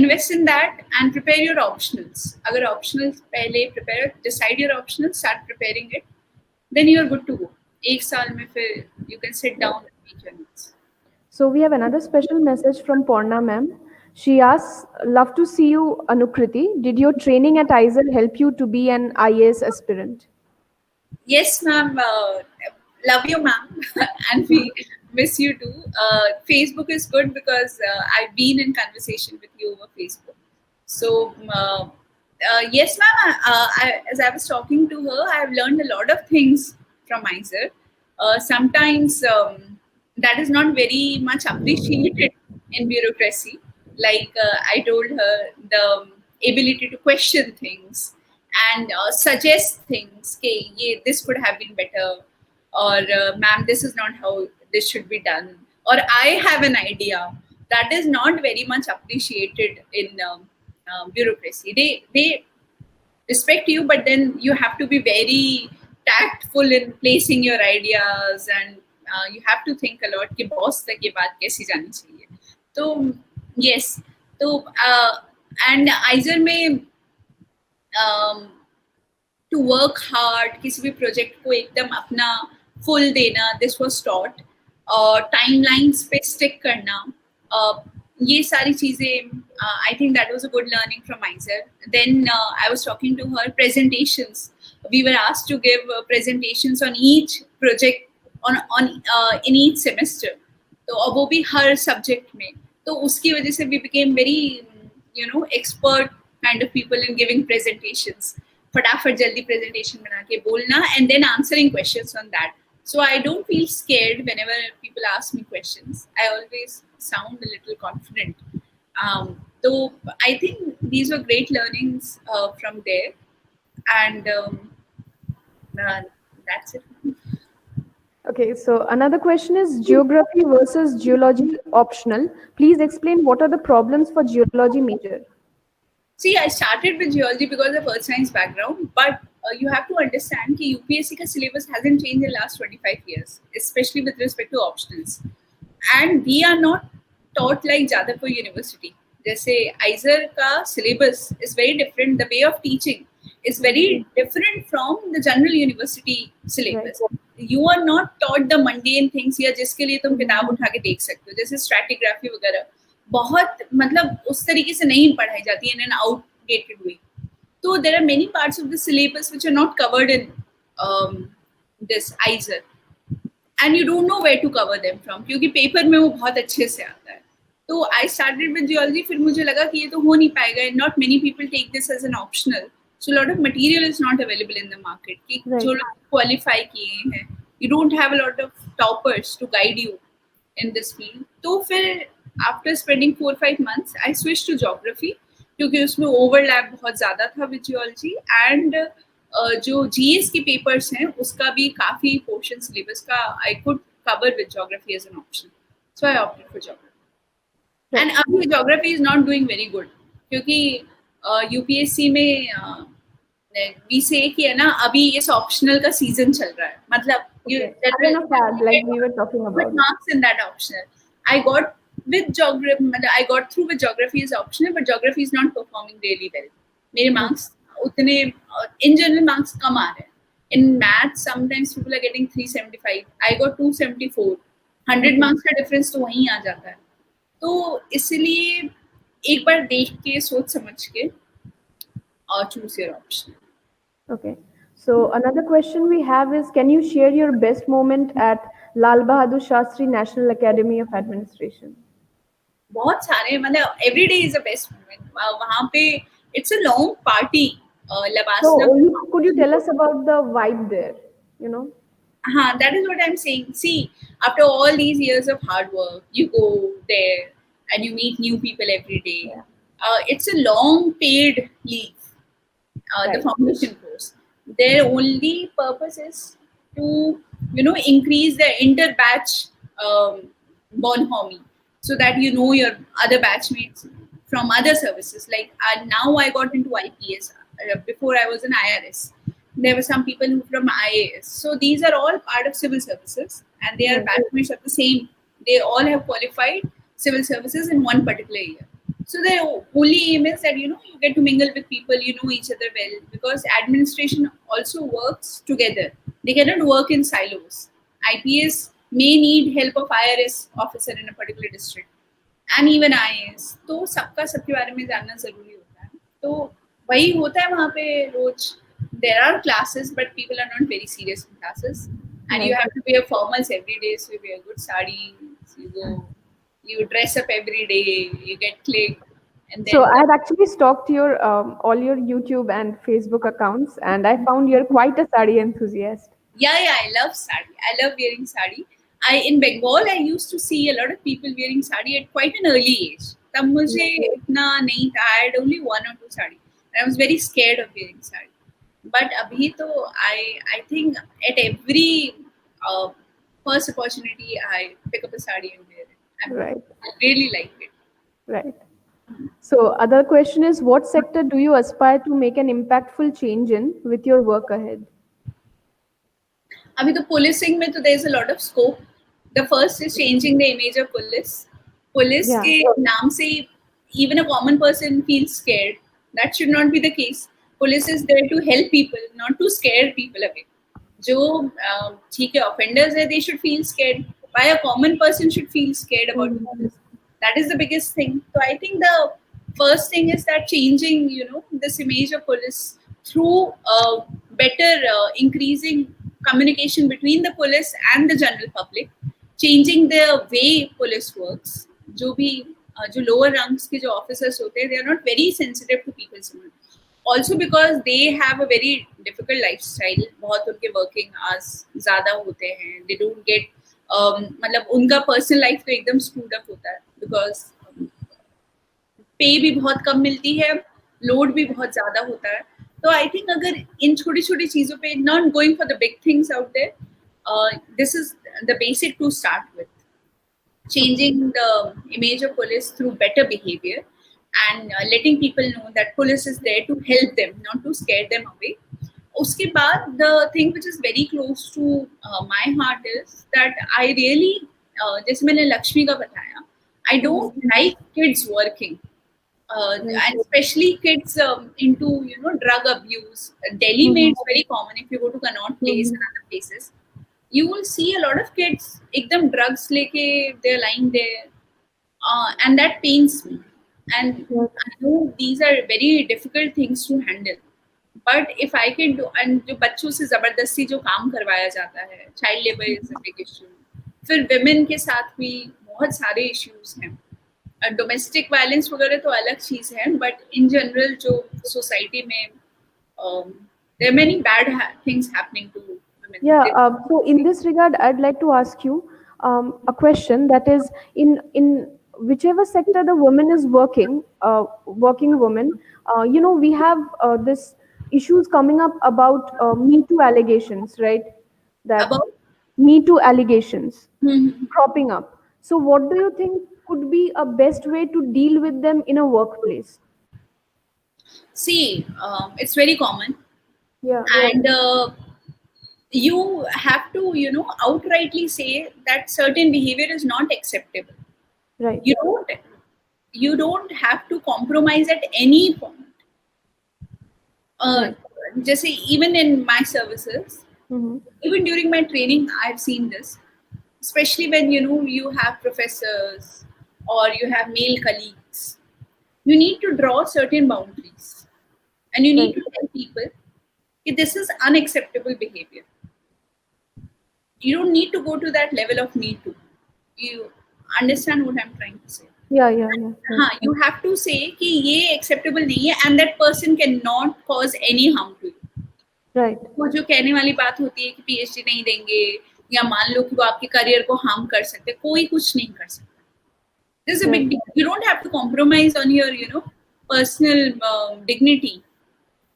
Invest in that and prepare your optionals. अगर optionals पहले prepare, decide your optionals, start preparing it, then you are good to go. एक साल में फिर you can sit down and make your notes. So we have another special message from Porna ma'am. She asks, love to see you, Anukriti. Did your training at IISER help you to be an IAS aspirant? Yes, ma'am. Love you, ma'am. And we miss you too. Facebook is good because I've been in conversation with you over Facebook. So, yes, ma'am. As I was talking to her, I've learned a lot of things from IISER. Sometimes that is not very much appreciated in bureaucracy. Like I told her, the ability to question things and suggest things. Okay, yeah, this could have been better, or ma'am, this is not how this should be done, or I have an idea. That is not very much appreciated in bureaucracy. They respect you, but then you have to be very tactful in placing your ideas, and you have to think a lot कि boss तक ये बात कैसी जानी चाहिए. तो yes, तो and IISER में to work hard, किसी भी प्रोजेक्ट को एकदम अपना फुल देना, दिस वाज टॉट. टाइमलाइंस पे स्टिक करना, ये सारी चीजें, I think that was a good learning from IISER. Then I was talking to her presentations. We were asked to give presentations on each project on in each semester. तो अब वो भी हर subject में. तो उसकी वजह से we became very expert kind of people in giving presentations. फटाफट जल्दी presentation बना के बोलना and then answering questions on that. So I don't feel scared whenever people ask me questions. I always sound a little confident. So I think these were great learnings from there, and that's it. Okay, so another question is geography versus geology optional. Please explain what are the problems for geology major. See, I started with geology because of earth science background, but you have to understand that UPSC ka syllabus hasn't changed in the last 25 years, especially with respect to optionals. And we are not taught like Jadavpur University. जैसे IISER का syllabus is very different. The way of teaching is very different from the general university syllabus. Right. You are not taught the mundane things या जिसके लिए तुम किताब उठा के देख सकते हो, जैसे stratigraphy वगैरह बहुत मतलब उस तरीके से नहीं पढ़ाई जाती in an outdated way. So there are many parts of the syllabus which are not covered in this IISER, and you don't know where to cover them from क्योंकि पेपर में वो बहुत अच्छे से आता है. तो I started with geology, फिर मुझे लगा कि ये तो हो नहीं पाएगा, and not many people take this as an optional. So a lot of material is not available in the market. कि जो लोग qualify किए हैं, you don't have a lot of toppers to guide you in this field. तो फिर after spending 4-5 months, I switched to geography क्योंकि उसमें overlap बहुत ज़्यादा था with geology, and जो GS के papers हैं उसका भी काफ़ी portion syllabus का I could cover with geography as an option. So I opted for geography. And अभी geography is not doing very good क्योंकि UPSC में we say कि है ना अभी इस optional का season चल रहा है, मतलब like we were talking about marks in that optional. I got with geography, I got through with geography as optional, but geography is not performing really well. मेरे marks उतने in general marks कम आ रहे हैं. In maths sometimes people are getting 375. I got 274. 100 marks का difference तो वहीं आ जाता है. तो इसलिए एक बार देख के सोच समझ के choose your option. Okay. So another question we have is, can you share your best moment at Lal Bahadur Shastri National Academy of Administration? बहुत सारे, मतलब every day is the best moment. वहाँ पे it's a long party. LBSNAA, Could you tell us about the vibe there? You know? that is what I'm saying. See, after all these years of hard work, you go there and you meet new people every day. Yeah. It's a long paid leave, the Right. foundation course. Their only purpose is to, increase the inter-batch bonhomie, so that you know your other batchmates from other services. Like now I got into IPS. Before I was in IRS. There were some people who from IAS. So these are all part of civil services, and they are Right. batchmates of the same. They all have qualified civil services in one particular year. So the only aim is that you get to mingle with people, you know each other well, because administration also works together. They cannot work in silos. IPS may need help of IRS officer in a particular district, and even IAS. तो सबका सबके बारे में जानना जरूरी होता है. तो वही होता है वहाँ पे रोज. There are classes, but people are not very serious in classes, and you Right. have to wear formals every day. So you wear good sari, you go, you dress up every day, you get clicked, and So then I had actually stalked your all your YouTube and Facebook accounts, and I found you're quite a sari enthusiast. yeah, I love sari. I love wearing sari. In Bengal, I used to see a lot of people wearing sari at quite an early age. तब मुझे इतना नहीं था. I had only one or two sari. And I was very scared of wearing sari. But abhi to I think at every uh, first opportunity I pick up a sari and wear it. Right. I really like it. Right. So other question is, what sector do you aspire to make an impactful change in with your work ahead? अभी तो policing में तो there is a lot of scope. The first is changing the image of police. Police Yeah. के नाम से even a common person feels scared. That should not be the case. Police is there to help people, not to scare people away. जो ठीक है offenders है, they should feel scared. Why a common person should feel scared about the Mhm. police? That is the biggest thing. So I think the first thing is that changing, this image of police through better increasing communication between the police and the general public, changing the way police works. जो भी जो lower ranks के जो officers होते हैं, they are not very sensitive to people's emotions. Also because they have a very difficult lifestyle. बहुत उनके working hours ज़्यादा होते हैं. They don't get मतलब उनका personal life तो एकदम screwed up होता है, because पे भी बहुत कम मिलती है, लोड भी बहुत ज्यादा होता है. तो आई थिंक अगर इन छोटी छोटी चीजों पे, not going for the big things out there, this is the basic to start with. Changing the image of police through better behavior, and letting people know that police is there to help them, not to scare them away. उसके बाद the thing which is very close to my heart is that I really, जैसे मैंने लक्ष्मी का बताया, I don't like kids working. Right. And especially kids into drug abuse. Delhi में Mhm. it's very common. If you go to Connaught Place Mhm. and other places, you will see a lot of kids एकदम drugs लेके they're lying there, and that pains me. And Right. I know these are very difficult things to handle. But if I can do, and जो बच्चों से जबरदस्ती जो काम करवाया जाता है, child labor is a big issue. फिर women के साथ भी बहुत सारे issues हैं. डोमेस्टिक वायलेंस वगैरह तो अलग चीज है, बट इन जनरल जो सोसाइटी में there many bad things happening to Yeah. Women. So in this regard, I'd like to ask you a question. That is, in whichever sector the woman is working, working woman, we have this issues coming up about Me Too allegations, right? That About Me Too allegations hmm, cropping up. So, what do you think could be a best way to deal with them in a workplace? see, it's very common, Yeah. and you have to outrightly say that certain behavior is not acceptable. Right. You don't have to compromise at any point. uh, Right. जैसे even in my services, Mm-hmm. even during my training I've seen this, especially when you have professors or you have male colleagues. You need to draw certain boundaries, and you need Right. to tell people that this is unacceptable behavior. You don't need to go to that level of me too. You understand what I'm trying to say? Yeah. Right. हाँ, you have to say कि ये acceptable नहीं है and that person cannot cause any harm to you. Right. वो जो कहने वाली बात होती है कि PhD नहीं देंगे या मान लो कि वो आपके करियर को हार्म कर सकते, कोई कुछ नहीं कर सकता. This is a big Right. deal. You don't have to compromise on your, personal dignity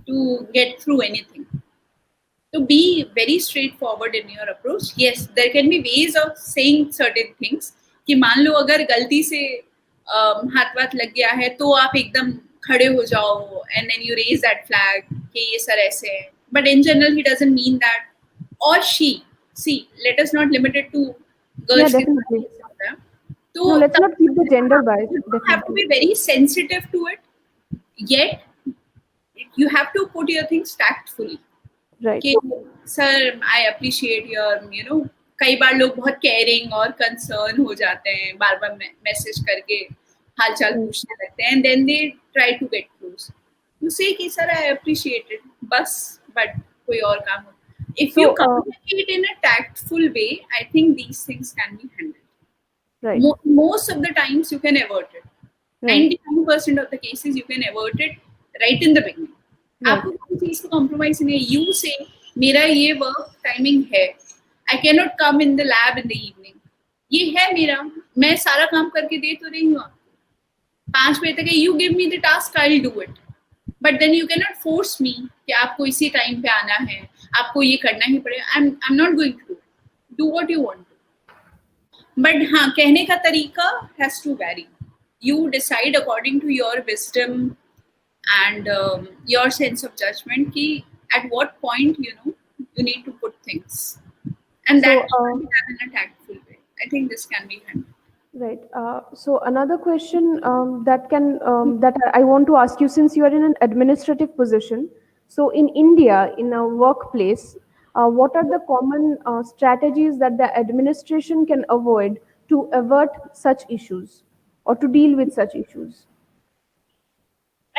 to get through anything. So be very straightforward in your approach. Yes, there can be ways of saying certain things. कि मान लो अगर गलती से हाथ वाथ लग गया है तो आप एकदम खड़े हो जाओ and then you raise that flag कि ये सर ऐसे है. But in general, he doesn't mean that. Or she. See, let us not limit it to Yeah, girls. definitely. तो No, let's not keep the gender bias. you don't have to Definitely. be very sensitive to it. Yet, you have to put your things tactfully. Right. कि sir I appreciate your कई बार लोग बहुत caring और concern हो जाते हैं, बार बार message करके हालचाल पूछने लगते हैं and then they try to get close. You say कि सर आई अप्रिशिएट इट बस, बट कोई और काम हो. If you communicate in a tactful way, I think these things can be handled. Right. Most of the times you can avert it. Right. 99% of the cases you can avert it right in the beginning. आपको किसी चीज को compromise नहीं है. You से मेरा ये work timing है, I can not come in the lab in the evening, ये है मेरा, मैं सारा काम करके दे तो रही हूँ आपको 5 बजे तक. You give me the task, I will do it, but then you can not force me कि आपको इसी टाइम पे आना है, आपको ये करना ही पड़ेगा. I am not going to do what you want. But हाँ, कहने का तरीका has to vary. You decide according to your wisdom and your sense of judgment ki at what point you need to put things, and that can be done in a tactful way. I think this can be handled. Right. So another question that I want to ask you, since you are in an administrative position, so in India, in a workplace, what are the common strategies that the administration can avoid to avert such issues or to deal with such issues?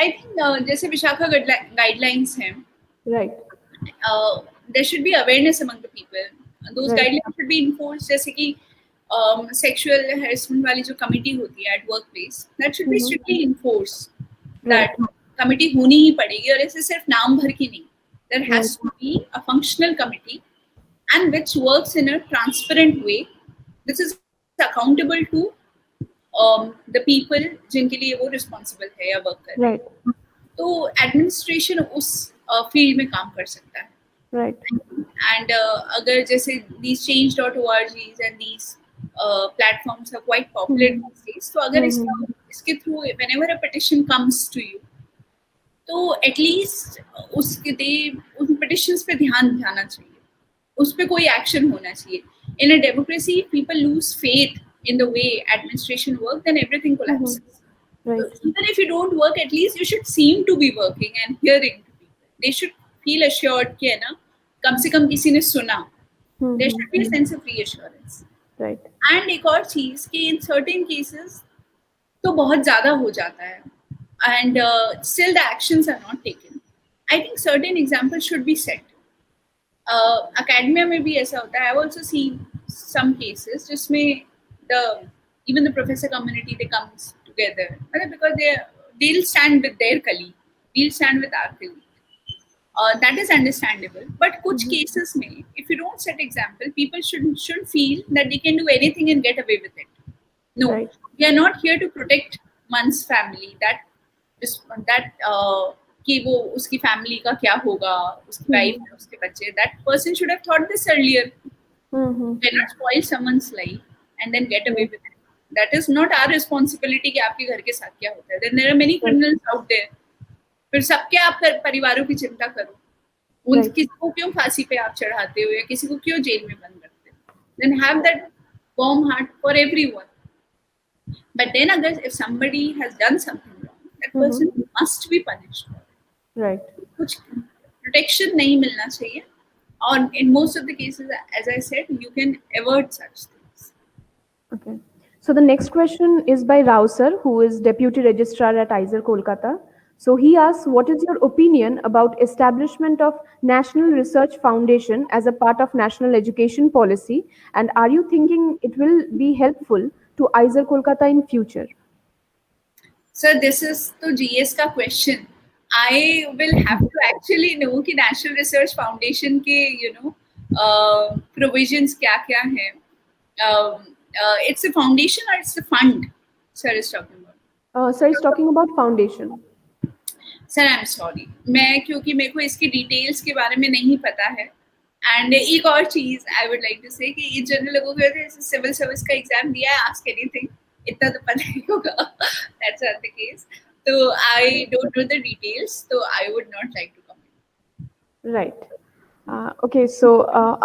I think जैसे Vishakha guidelines हैं, Right. There should be awareness among the people. Those Right. guidelines should be enforced. जैसे कि sexual harassment वाली जो committee होती है at workplace, that should be strictly enforced. That committee होनी ही पड़ेगी, और ऐसे सिर्फ नाम भर की नहीं. There has to be a functional committee and which works in a transparent way. This is accountable to the people जिनके लिए वो responsible है या work कर रहे हैं. Right. तो administration उस field में काम कर सकता है. Right. And अगर जैसे these change.orgs and these platforms are quite popular these days, तो अगर इसके through whenever a petition comes to you, तो at least उन petitions पे ध्यान जाना चाहिए, उस पे कोई action होना चाहिए. In a democracy, if people lose faith in the way administration works, then everything collapses. Right. So even if you don't work, at least you should seem to be working and hearing to people. They should feel assured कि है ना, कम से कम किसी ने सुना. There should be a sense of reassurance. Right. And एक और चीज कि in certain cases तो बहुत ज़्यादा हो जाता है, and still the actions are not taken. I think certain examples should be set. Academia में भी ऐसा होता है. I've also seen some cases जिसमें even the professor community, they come together because they'll stand with their colleague, we'll stand with our colleague. That is understandable, but कुछ cases में if you don't set example, people shouldn't feel that they can do anything and get away with it. No, Right. We are not here to protect one's family. That कि वो उसकी family का क्या होगा, उसकी wife, उसके बच्चे. That person should have thought this earlier. Cannot spoil someone's life and then get away with it. That is not our responsibility कि आपके घर के साथ क्या होता है. Then there are many criminals out there. फिर सबके आप परिवारों की चिंता करो. किसी को क्यों फांसी पे आप चढ़ाते हो या किसी को क्यों जेल में बंद करते हो? Then have that warm heart for everyone. But then if somebody has done something wrong, that person must be punished. Right. कुछ protection नहीं मिलना चाहिए. Or in most of the cases, as I said, you can avert such things. Okay. So the next question is by Rao sir, who is Deputy Registrar at IISER Kolkata. So he asks, what is your opinion about establishment of National Research Foundation as a part of national education policy? And are you thinking it will be helpful to IISER Kolkata in future? Sir this is तो GS का question. I will have to actually know कि national research foundation के provisions क्या क्या हैं. It's a foundation or it's a fund sir is talking about? Sir is talking about foundation. Sir I am sorry, मैं क्योंकि मेरे को इसकी डिटेल्स के बारे में नहीं पता है. एंड एक और चीज आई वुड लाइक टू से कि जनरल लोगों को सिविल सर्विस का एग्जाम दिया है, आस्क एनीथिंग, इतना तो पता ही होगा. That's not the case. तो I don't know the details, तो I would not like to comment. Right. Okay, so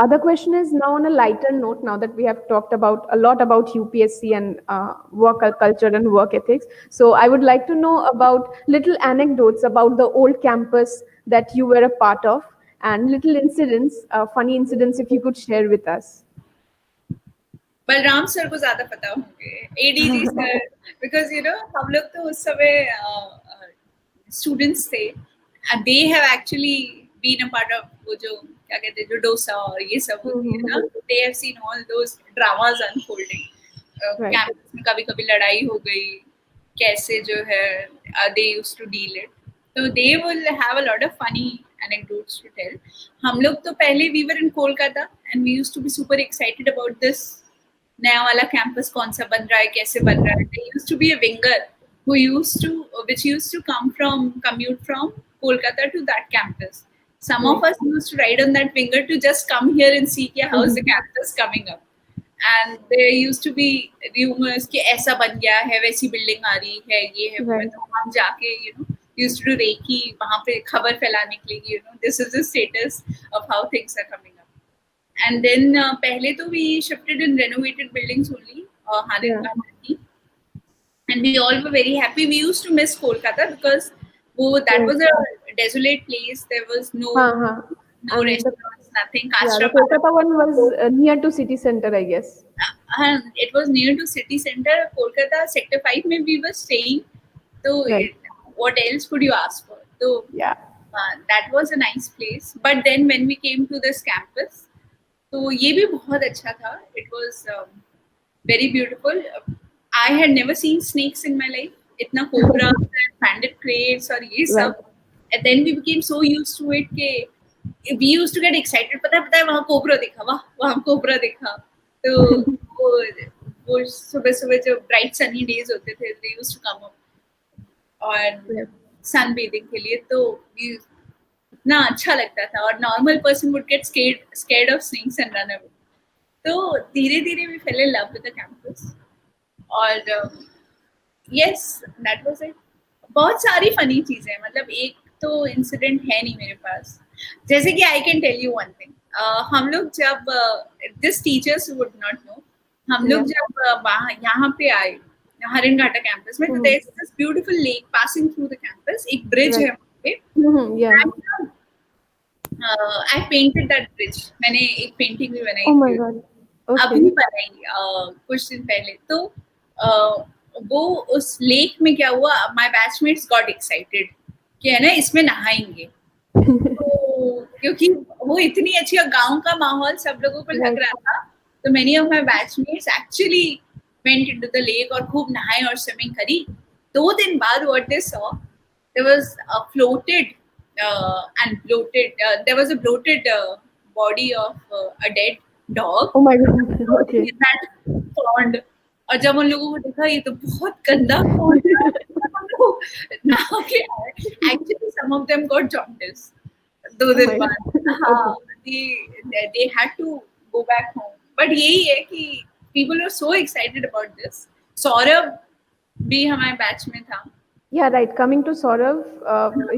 other question is now on a lighter note, now that we have talked about a lot about UPSC and work culture and work ethics. So I would like to know about little anecdotes about the old campus that you were a part of and little incidents, funny incidents if you could share with us. Balram sir को ज्यादा पता होंगे, ADG sir, because you know हम लोग तो उस समय students थे and they have actually been a part of वो जो क्या कहते हैं जो डोसा और ये सब होती है ना, they have seen all those dramas unfolding. Campus में कभी कभी लड़ाई हो गई, कैसे जो है they used to deal it. So they will have a lot of funny anecdotes to tell. हम लोग तो पहले we were in Kolkata and we used to be super excited about this नया वाला कैंपस कौन सा बन रहा है, कैसे बन रहा है. There used to be a winger who used to commute from Kolkata to that campus. Some of us used to ride on that winger to just come here and see how is the campus coming up. And there used to be rumors कि ऐसा बन गया है, वैसी building आ रही है, ये है वो है. तो हम जाके used to do रेकी वहाँ पे खबर फैलाने के लिए this is the status of how things are coming up. And then पहले तो we shifted in renovated buildings only, and we all were very happy. We used to miss Kolkata because that was a desolate place. There was no restaurants, nothing. The Kolkata one was near to city center, I guess. It was near to city center. Kolkata Sector 5 में we were staying. So what else could you ask for? So that was a nice place. But then when we came to this campus, तो ये भी बहुत अच्छा था. It was very beautiful. I had never seen snakes in my life. इतना cobra and bandit crates और ये सब. And then we became so used to it कि we used to get excited. पता है वहाँ cobra दिखा, वहाँ cobra दिखा. तो वो सुबह जो bright sunny days होते थे, they used to come up और sunbathing के लिए. तो इतना अच्छा लगता था. और normal person would get scared of snakes and run away. तो धीरे धीरे we fell in love with the campus. और yes, that was it. बहुत सारी फनी चीजें, मतलब एक तो इंसिडेंट है नहीं मेरे पास. जैसे कि I can tell you one thing. हम लोग जब this teachers would not know, हम लोग जब यहाँ पे आए हरिन घाटा कैंपस में, तो there is this beautiful lake passing through the campus. एक ब्रिज है वहाँ पे. I painted that bridge. मैंने एक पेंटिंग भी बनाई. Oh my God. अभी बनाई कुछ दिन पहले. तो वो उस लेक में क्या हुआ, माय बैचमेट्स गॉट एक्साइटेड कि है ना इसमें नहाएंगे. तो क्योंकि वो इतनी अच्छी और गांव का माहौल सब लोगों को लग रहा था, तो many of my batchmates actually went into the lake और खूब नहाए और स्विमिंग करी. 2 दिन बाद what they saw, there was a floated there was a bloated body of a dead dog. Oh my God. Okay. In that pond. और जब उन लोगों को देखा ये तो बहुत गंदा pond है, now actually some of them got jaundice 2 दिन बाद. They had to go back home. But यही है कि people are so excited about this. Saurabh भी हमारे बैच में था. Yeah, right. Coming to Saurav,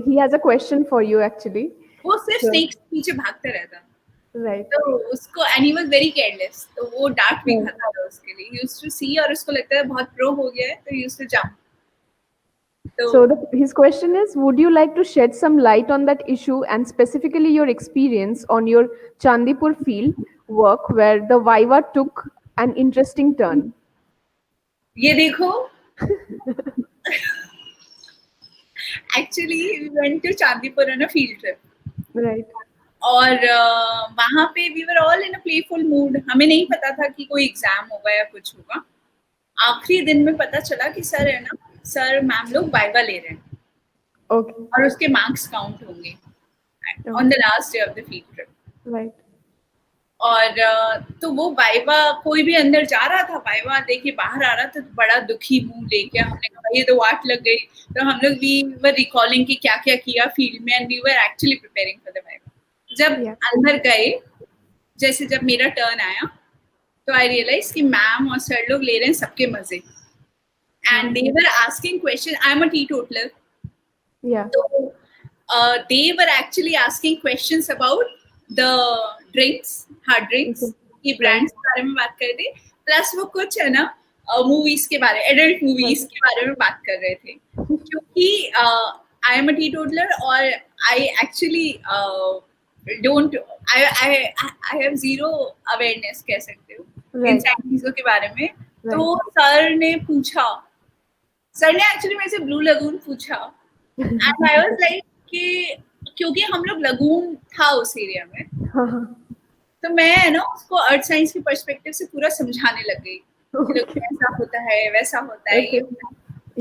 he has a question for you actually. वो सिर्फ snakes के पीछे भागता रहता. Right. तो उसको and he was very careless. तो वो डांट भी खाता था उसके लिए. He used to see और उसको लगता है बहुत pro हो गया है, तो he used to jump. So his question is, would you like to shed some light on that issue and specifically your experience on your Chandipur field work where the Viva took an interesting turn? ये देखो. Actually, we went to Chandipur on a field trip. Right. और वहाँ पे we were all in a playful mood. हमें नहीं पता था कि कोई एग्जाम होगा या कुछ होगा. आखिरी दिन में पता चला कि सर है ना सर मैम लोग वाइवा ले रहे हैं Okay. और उसके मार्क्स काउंट होंगे on the last day of the field trip. Right. और तो वो वाइवा कोई भी अंदर जा रहा था, वाइवा देके बाहर आ रहा था तो बड़ा दुखी मुंह लेके हमने कहा ये तो वाट लग गई. तो हम लोग वी वर रिकॉलिंग कि क्या क्या किया फील्ड में and we were actually preparing for the viva. जब अंदर गए, जैसे जब मेरा टर्न आया तो आई रियलाइज कि मैम और सर लोग ले रहे हैं सबके मजे and they were asking question. I am a teetotaller. Yeah. So they were actually asking questions about the drinks, hard drinks की ब्रांड्स के बारे में बात कर रहे थे. प्लस वो कुछ है ना मूवीज के बारे, एडल्ट मूवीज के बारे में बात कर रहे थे. क्योंकि आई एम अ टीटोटलर और I actually don't I have zero awareness कह सकते हो इन सारी चीजों के बारे में. तो सर ने पूछा, सर ने एक्चुअली मेरे से ब्लू लगून पूछा एंड आई वाज लाइक कि क्योंकि हम लोग लगून था उस एरिया में, तो मैं ना उसको अर्थ साइंस के पर्सपेक्टिव से पूरा समझाने लग गई कि लोग ऐसा होता है वैसा होता है.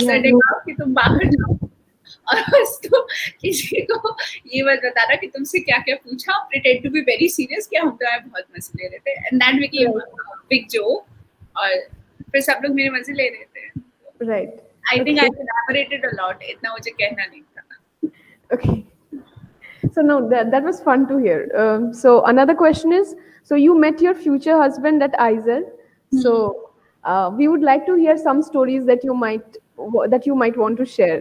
सर ने कहा कि तुम बाहर जाओ और उसको किसी को ये बात बताना कि तुमसे क्या क्या पूछा, pretend to be very serious कि हम तो बहुत मजे ले रहे थे and that became big joke. और फिर सब लोग मेरे मजे ले रहे थे. Right. I think I elaborated a lot. इतना मुझे कहना नहीं था. Okay. So no, that was fun to hear. So another question is, so you met your future husband at IISER. So we would like to hear some stories that you might want to share.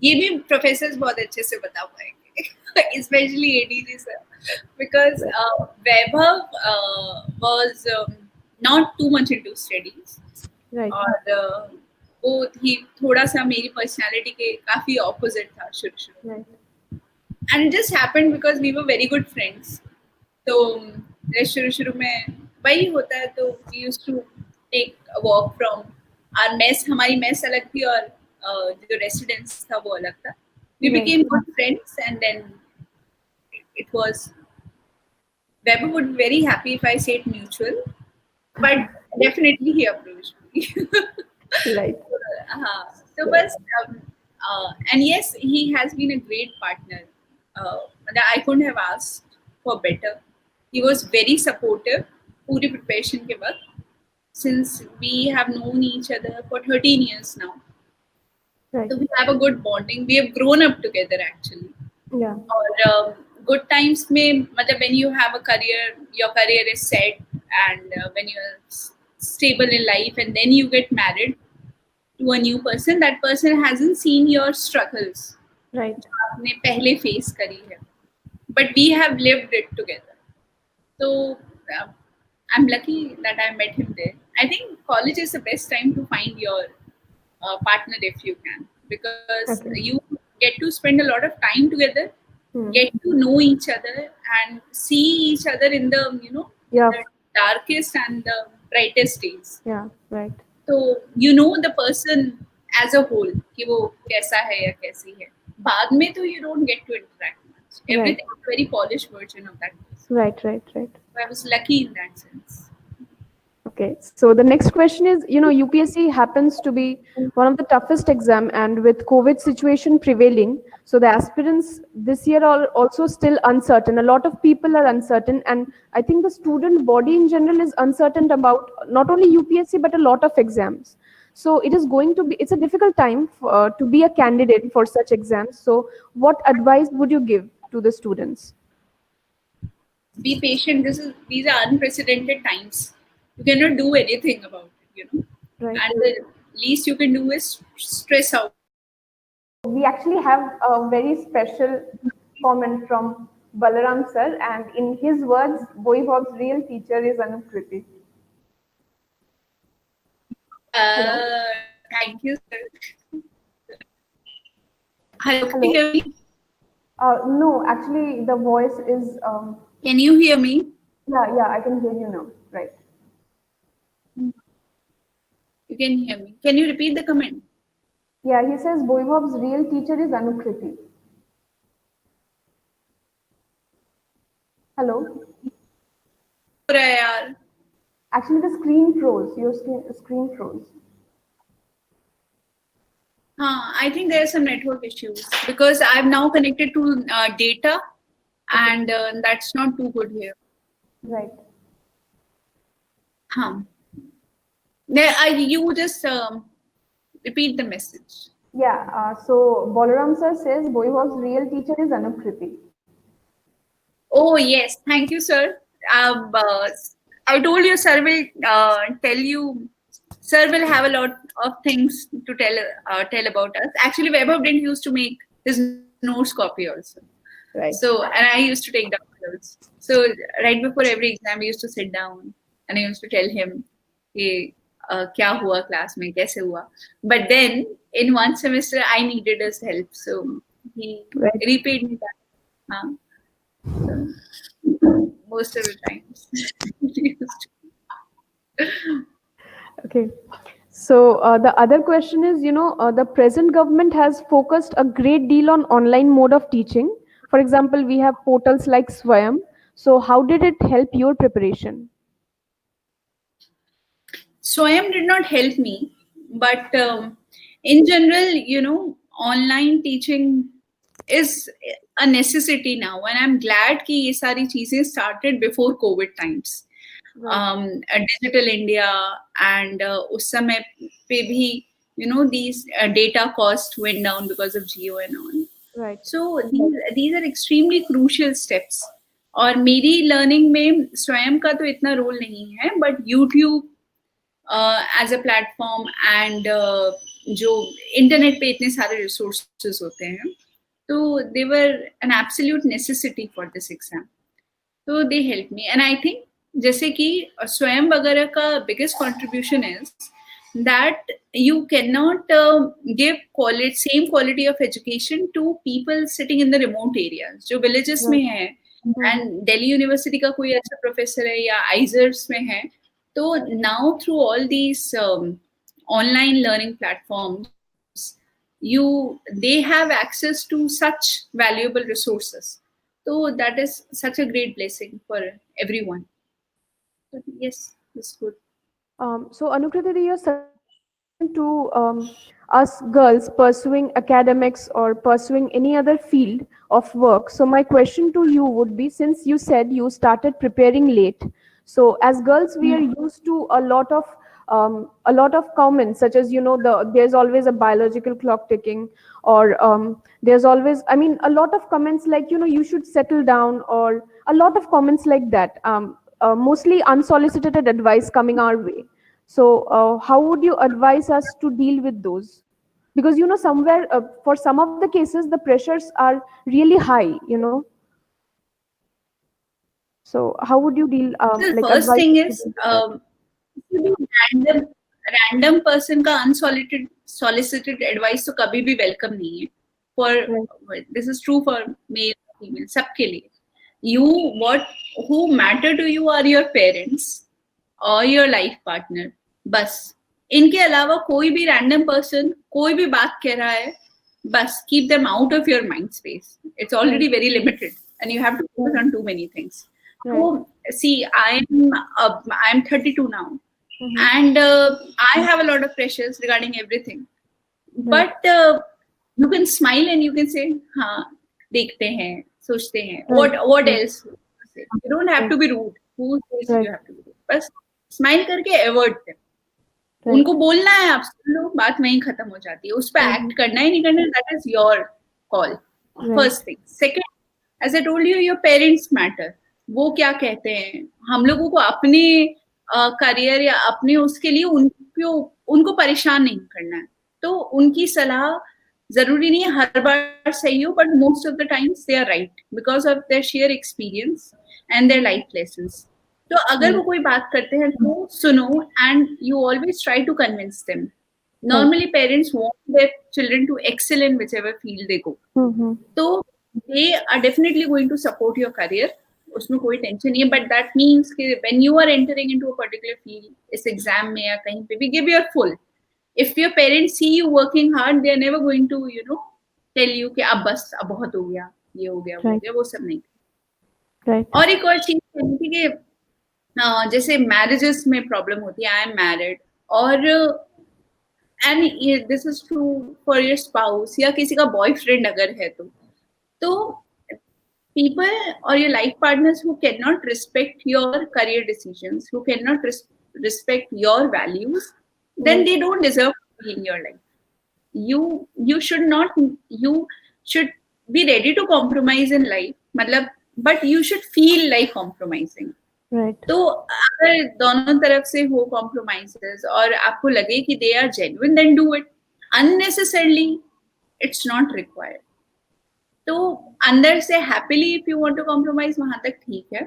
ये भी professors बहुत अच्छे से बता पाएंगे, specially ADG sir, because Vaibhav was not too much into studies. और वो ही थोड़ा सा मेरी पर्सनालिटी के काफी ऑपोजिट था शुरू. And it just happened because we were very good friends. तो शुरू में वही होता है. तो we used to take a walk from our mess. हमारी मेस अलग थी और जो रेसिडेंस था वो अलग था. We became good friends and then it was Weber would be very happy if I said mutual, but definitely he approached me. Right. So बस and yes, he has been a great partner. I couldn't have asked for better. He was very supportive पूरी preparation के वक्त. Since we have known each other for 13 years now, so we have a good bonding. We have grown up together actually. Yeah. और good times में मतलब when you have a career, your career is set and when you're stable in life and then you get married to a new person, that person hasn't seen your struggles. Right. जो आपने पहले face करी है. But we have lived it together. So I'm lucky that I met him there. I think college is the best time to find your partner if you can, because you get to spend a lot of time together, get to know each other and see each other in the the darkest and the brightest days. Yeah, right. So you know the person as a whole कि वो कैसा है या कैसी है. बाद में तो you don't get to interact much. Everything is very polished version of that person. Right. So I was lucky in that sense. Okay, so the next question is, UPSC happens to be one of the toughest exam, and with COVID situation prevailing, so the aspirants this year are also still uncertain. A lot of people are uncertain, and I think the student body in general is uncertain about not only UPSC but a lot of exams. So it's a difficult time to be a candidate for such exams. So what advice would you give to the students? Be patient. These are unprecedented times. You cannot do anything about it, Right. And the least you can do is stress out. We actually have a very special comment from Balaram sir, and in his words, Boyvob's real teacher is Anukriti. Thank you, sir. Hello. Can you hear me? No, actually, the voice is. Can you hear me? Yeah, I can hear you now. Right. You can hear me. Can you repeat the comment? Yeah, he says Boyvob's real teacher is Anukriti. Hello. Actually, the screen froze. Your screen froze. I think there are some network issues because I'm now connected to data, Okay. and that's not too good here. Right. Huh. You just repeat the message. Yeah. So Bolaram sir says Boyhog's real teacher is Anukriti. Oh, yes. Thank you, sir. I told you, sir will tell you. Sir will have a lot of things to tell about us. Actually, Vaibhav didn't used to make his notes copy also. Right. So, and I used to take down notes. So, right before every exam, we used to sit down and I used to tell him, "Hey, क्या हुआ class में कैसे हुआ?" But then in one semester, I needed his help, so he Right. repaid me back. Huh? So, most of the times. Okay. So the other question is, the present government has focused a great deal on online mode of teaching. For example, we have portals like Swayam. So how did it help your preparation? Swayam did not help me, but in general, online teaching is a necessity now, and I'm glad कि ये सारी चीजें started before COVID times. Right. Digital India, and उस समय पे भी these data cost went down because of Geo and all. Right. So these are extremely crucial steps. और मेरी लर्निंग में स्वयं का तो इतना रोल नहीं है, but YouTube as a platform and जो इंटरनेट पे इतने सारे रिसोर्सेज होते हैं, तो they were an absolute necessity for this exam. तो they help me, and I think जैसे कि स्वयं वगैरह का biggest contribution is that you cannot give same quality of education to people sitting in the remote areas जो villages में Right. है, and Delhi University का कोई अच्छा प्रोफेसर है या आइजर्स में है, तो now through all these online learning platforms, they have access to such valuable resources. So that is such a great blessing for everyone. But yes, it's good. So Anukriti, your suggestion to us girls pursuing academics or pursuing any other field of work. So my question to you would be, since you said you started preparing late, so as girls we are used to a lot of comments such as there's always a biological clock ticking, or there's always, I mean, a lot of comments like you should settle down, or a lot of comments like that. Mostly unsolicited advice coming our way. So, how would you advise us to deal with those? Because somewhere for some of the cases, the pressures are really high. So, how would you deal, The like, first advise thing us to is deal with that? random random person का unsolicited advice तो कभी भी welcome नहीं है. Right. For this is true for male female सबके लिए. Who matter to you are your parents or your life partner. बस इनके अलावा कोई भी random person कोई भी बात कह रहा है, बस keep them out of your mind space. It's already Right. very limited, and you have to focus on too many things. Right. So see, I'm 32 now, Mm-hmm. and I have a lot of pressures regarding everything. Right. But you can smile and you can say, हाँ, देखते हैं, सोचते हैं. Right. What Right. else? You don't have Right. to be rude. Who says Right. you have to be rude? बस smile करके avoid them. Right. उनको बोलना है, आप सुन लो, बात वहीं खत्म हो जाती है. उस पर एक्ट करना ही नहीं करना, that is your call. Right. First thing. Second, as I told you, your parents matter. वो क्या कहते हैं, हम लोगों को अपने करियर या अपने उसके लिए उनको परेशान नहीं करना है. तो उनकी सलाह जरूरी नहीं है हर बार सही हो, but most of the times they are right because of their share experience and their life lessons. तो अगर वो कोई बात करते हैं तो सुनो, and you always try to convince them. Normally parents want their children to excel in whichever field they go. Mm-hmm. So they are definitely going to support your career. उसमें कोई टेंशन नहीं है, but that means कि when you are entering into a particular field, इस exam में या कहीं पे भी, give your full. If your parents see you working hard, they are never going to tell you कि अब बस अब बहुत हो गया, ये हो गया, वो हो गया, वो सब नहीं. Right. और एक और चीज कहनी थी कि जैसे मैरिजेस में प्रॉब्लम होती है. आई एम मैरिड, और and this is true for your spouse या किसी का boyfriend अगर है तो people or your life partners who cannot respect your career decisions, who cannot respect your values, then they don't deserve to be in your life. You should not, you should be ready to compromise in life, मतलब, but you should feel like compromising. Right. तो अगर दोनों तरफ से हो compromises और आपको लगे कि they are genuine, then do it. Unnecessarily, it's not required. तो अंदर से happily if you want to compromise वहां तक ठीक है,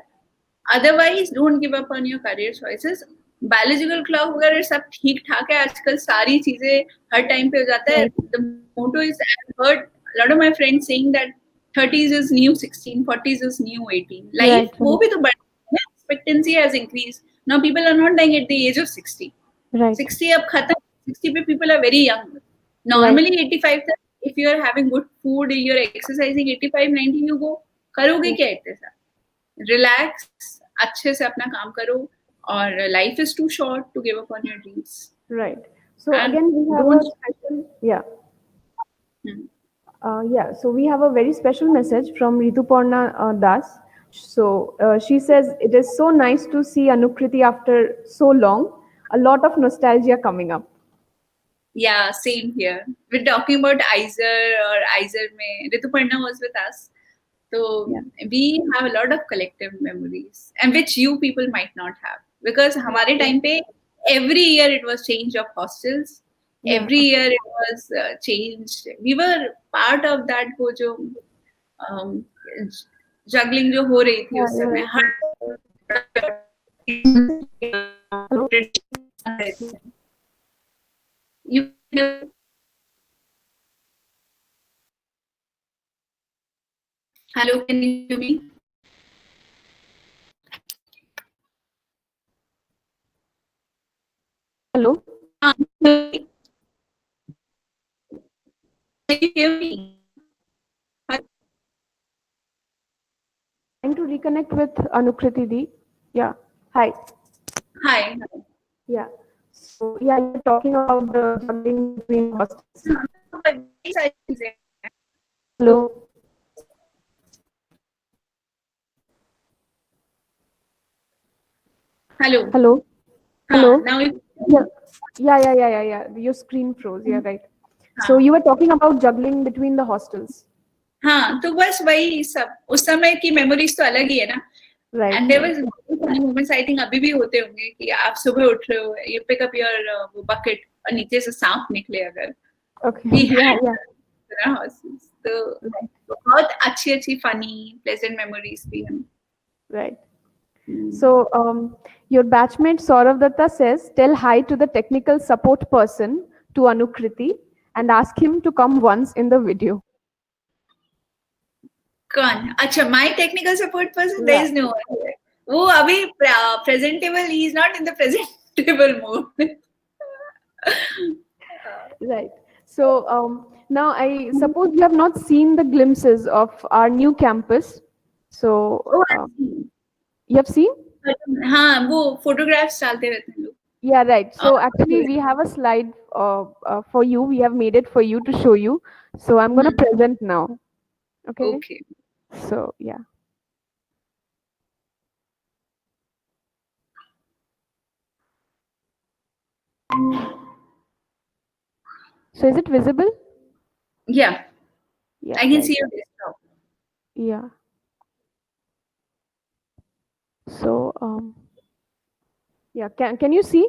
otherwise don't give up on your career choices. Biological clock वगैरह सब ठीक ठाक है आजकल, सारी चीजें हर टाइम पे हो जाता है. The motto is, I heard lot of my friends saying that 30s is new 16, 40s is new 18. Life वो भी तो बढ़ रही है, expectancy has increased. Now people are not dying at the age of 60. 60 अब खत्म. 60 पे people are very young. Normally 85 तक if you are having good food, you're exercising 85 90, you go. करोगे क्या इतने साल? Relax, अच्छे से अपना काम करो, और life is too short to give up on your dreams. Right. So and again we have a special, so we have a very special message from Rituparna Das. So she says, it is so nice to see Anukriti after so long. A lot of nostalgia coming up. Yeah, same here. We're talking about IISER or IISER mein Rituparna was with us. So we have a lot of collective memories, and which you people might not have, because हमारे time पे every year it was change of hostels. Every year it was changed. We were part of that वो जो juggling जो हो रही थी उस समय. You hello, can you hear me? Hello. Can you hear me? Trying to reconnect with Anukriti Di. Yeah. Hi. Hi. Yeah. So you're talking about the juggling between hostels. Hello. Hello. Hello. Hello. Now Yeah. Your screen froze. Yeah, right. So you were talking about juggling between the hostels. हाँ, तो बस वही सब उस समय की memories तो अलग ही है ना. Right. And there was moments I think अभी भी होते होंगे कि आप सुबह उठ रहे हो, you pick up your वो bucket और नीचे से सांप निकले अगर. Okay. Yeah. तो बहुत अच्छी funny pleasant memories भी हैं. Right. So your batchmate Saurav Datta says, tell hi to the technical support person, to Anukriti, and ask him to come once in the video. कौन? अच्छा, my technical support person, there is no one. वो अभी presentable, he is not in the presentable mode. Right. So now I suppose you have not seen the glimpses of our new campus. So you have seen? हाँ, वो photographs डालते रहते हैं लोग. Yeah, right. So actually we have a slide for you. We have made it for you to show you. So I'm going to present now. Okay. So yeah. So is it visible? Yeah. I can see your desktop. Yeah. So yeah, can you see?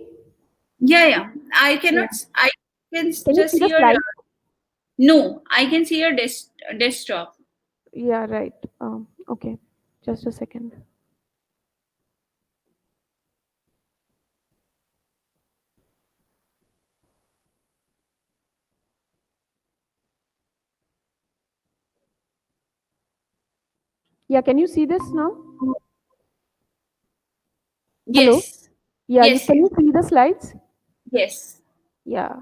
Yeah. I cannot. I can just see your. No, I can see your desktop. Yeah, right. Okay, just a second. Yeah, can you see this now? Yes. Hello? Yeah, yes, can you see the slides? Yes. Yeah.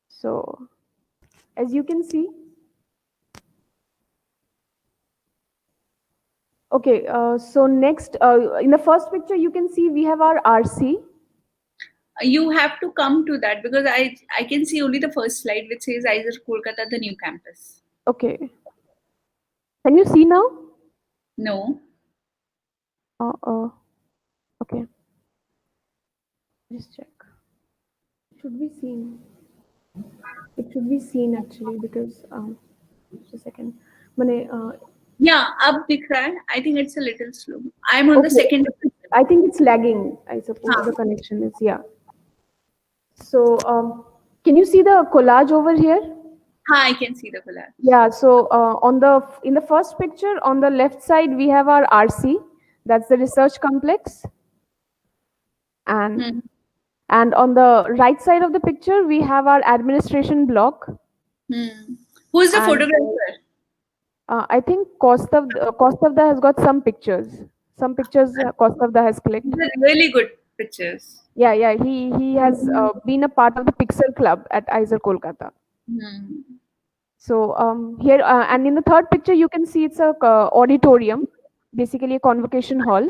So, as you can see. Okay, so next, in the first picture, you can see we have our RC. You have to come to that because I can see only the first slide which says IISER Kolkata, the new campus. Okay. Can you see now? No. Uh, uh, okay. Just check. It should be seen. It should be seen actually because just a second. Mane, Yeah, up dikh raha hai. I think it's a little slow. I'm on the okay. second. I think it's lagging. I suppose Huh. the connection is, yeah. So can you see the collage over here? Huh, I can see the collage. Yeah. So on the in the first picture on the left side we have our RC. That's the research complex, and Hmm. and on the right side of the picture we have our administration block. Hmm. Who's the And photographer? I think Kaustavda has got some pictures. Some pictures Kaustavda has clicked. These are really good pictures. Yeah, yeah. He has been a part of the Pixel Club at IISER Kolkata. Hmm. So here and in the third picture you can see it's a auditorium, basically a convocation hall.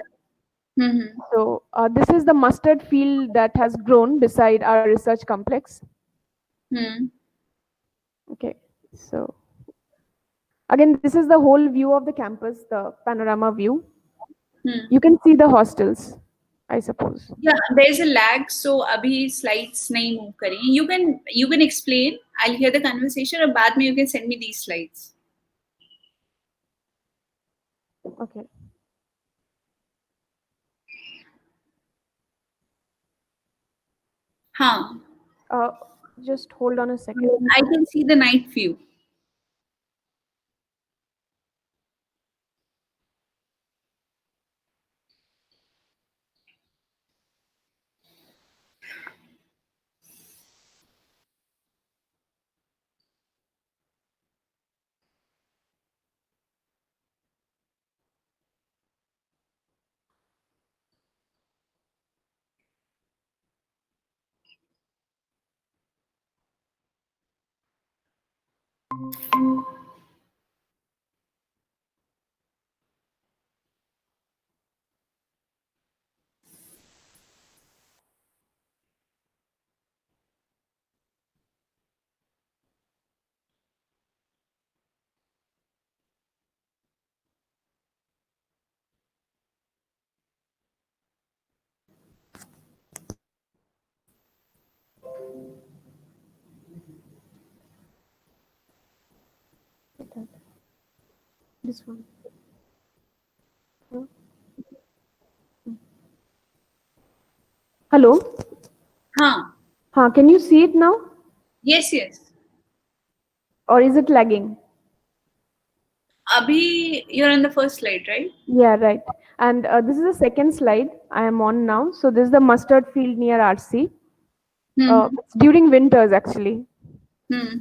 Hmm. So this is the mustard field that has grown beside our research complex. Hmm. Okay, so again this is the whole view of the campus, the panorama view. Hmm. You can see the hostels, I suppose. Yeah, there's a lag, so अभी slides नहीं move करें. You can explain. I'll hear the conversation, और बाद में you can send me these slides. Okay. हाँ, Uh, just hold on a second. I can see the night view. This one. Hello. हाँ, Can you see it now, yes, yes. or is it lagging? अभी you're on the first slide, right? Yeah, right. And this is the second slide I am on now. So this is the mustard field near RC. Hmm. It's during winters actually, Hmm.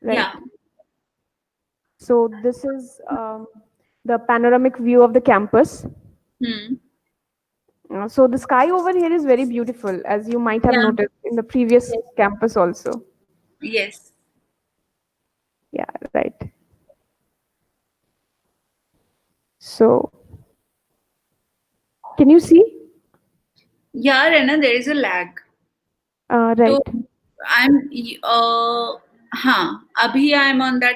right? Yeah. So this is the panoramic view of the campus. Hmm. So the sky over here is very beautiful, as you might have Yeah. noticed in the previous Yes. campus also. Yes. Yeah, right. So can you see? Yeah, Rena, there is a lag. Right. So I'm हाँ, अभी I'm on that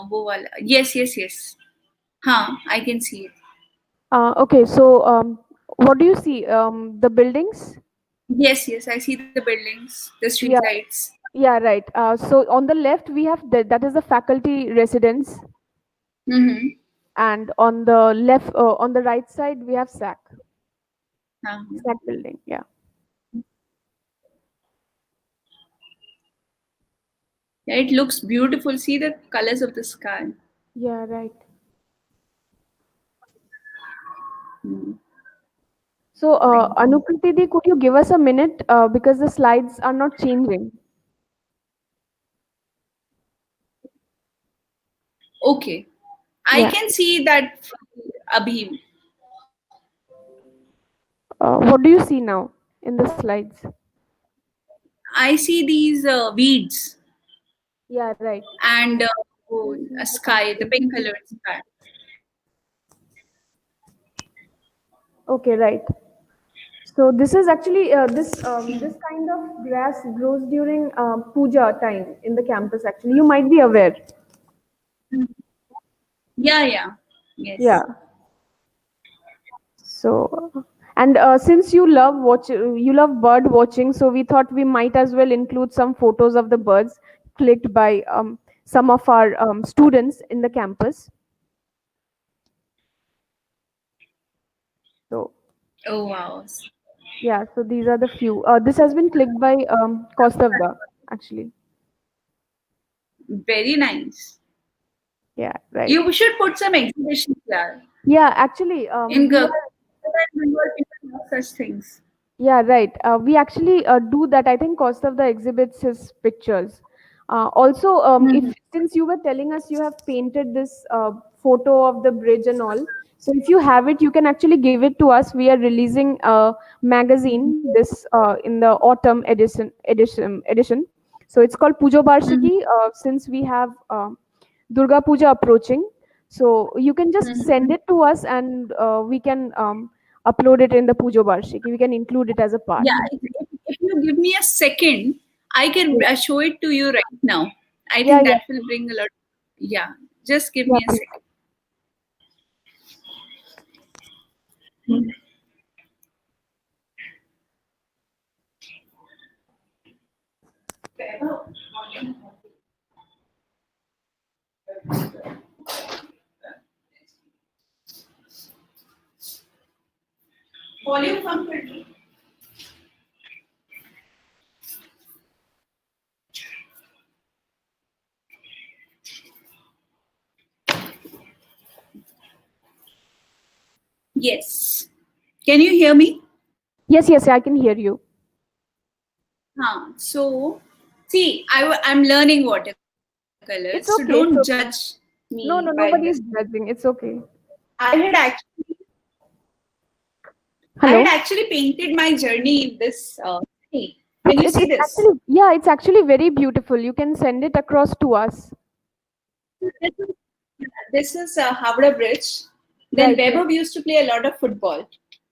वो वाला. Yes, yes, yes. हाँ, I can see it. Okay, so what do you see? The buildings? Yes, yes, I see the buildings, the street Yeah, lights. yeah, right. So on the left we have that is the faculty residence, Mm-hmm. and on the left, on the right side we have हाँ. SAC building. Yeah, Yeah, it looks beautiful. See the colors of the sky. yeah, right. Hmm. So Anukriti, di, could you give us a minute because the slides are not changing? Okay, I Yeah. can see that abhi. What do you see now in the slides? I see these weeds Yeah, right. and a sky, the pink colored sky. Okay, right. So this is actually this kind of grass grows during puja time in the campus. Actually, you might be aware. Yeah, yeah. Yeah. Yes. So, and since you love bird watching, so we thought we might as well include some photos of the birds clicked by some of our students in the campus. So, Oh, wow. yeah, so these are the few. This has been clicked by Kaustav, actually. Very nice. Yeah, right. You should put some exhibitions there. Yeah, actually, In we Kolkata, are. people love such things. Yeah, right. We actually do that. I think cost of the exhibits his pictures. Also, if Mhm. since you were telling us you have painted this photo of the bridge and all, so if you have it, you can actually give it to us. We are releasing a magazine this in the autumn edition. So it's called Pujo Mhm. Barshiki. Since we have Durga Puja approaching, so you can just Mhm. send it to us and we can upload it in the Pujo Barshiki. We can include it as a part. Yeah, if you give me a second, I can show it to you right now. I Yeah, think yeah, that will bring a lot. Yeah, just give yeah, me a please. second. Volume कम कर दो. Yes. Can you hear me? Yes, yes, I can hear you. So, see, I'm learning watercolors, It's so okay. It's don't okay. judge No, me no, by nobody this. is judging. It's okay. I had actually, I had Hello. actually painted my journey in this. Thing. Can you see It's this? actually, yeah, it's actually very beautiful. You can send it across to us. This is, this is Havra Bridge. Then Right, right. Vaibhav used to play a lot of football.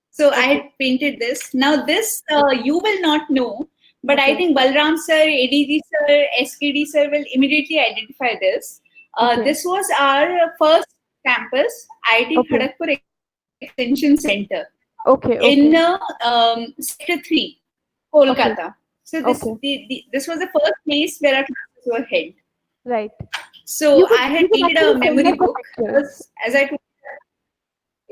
So I Okay, had painted this. Now this you will not know, but I okay, think Balram sir, ADG sir, SKD sir will immediately identify this. okay, This was our first campus, IIT okay, Kharagpur Extension Center okay, in okay, Sector 3, okay, Kolkata. So okay. this was the first place where our classes were held. Right. So I You had could painted actually a send us memory the book pictures. because, as I told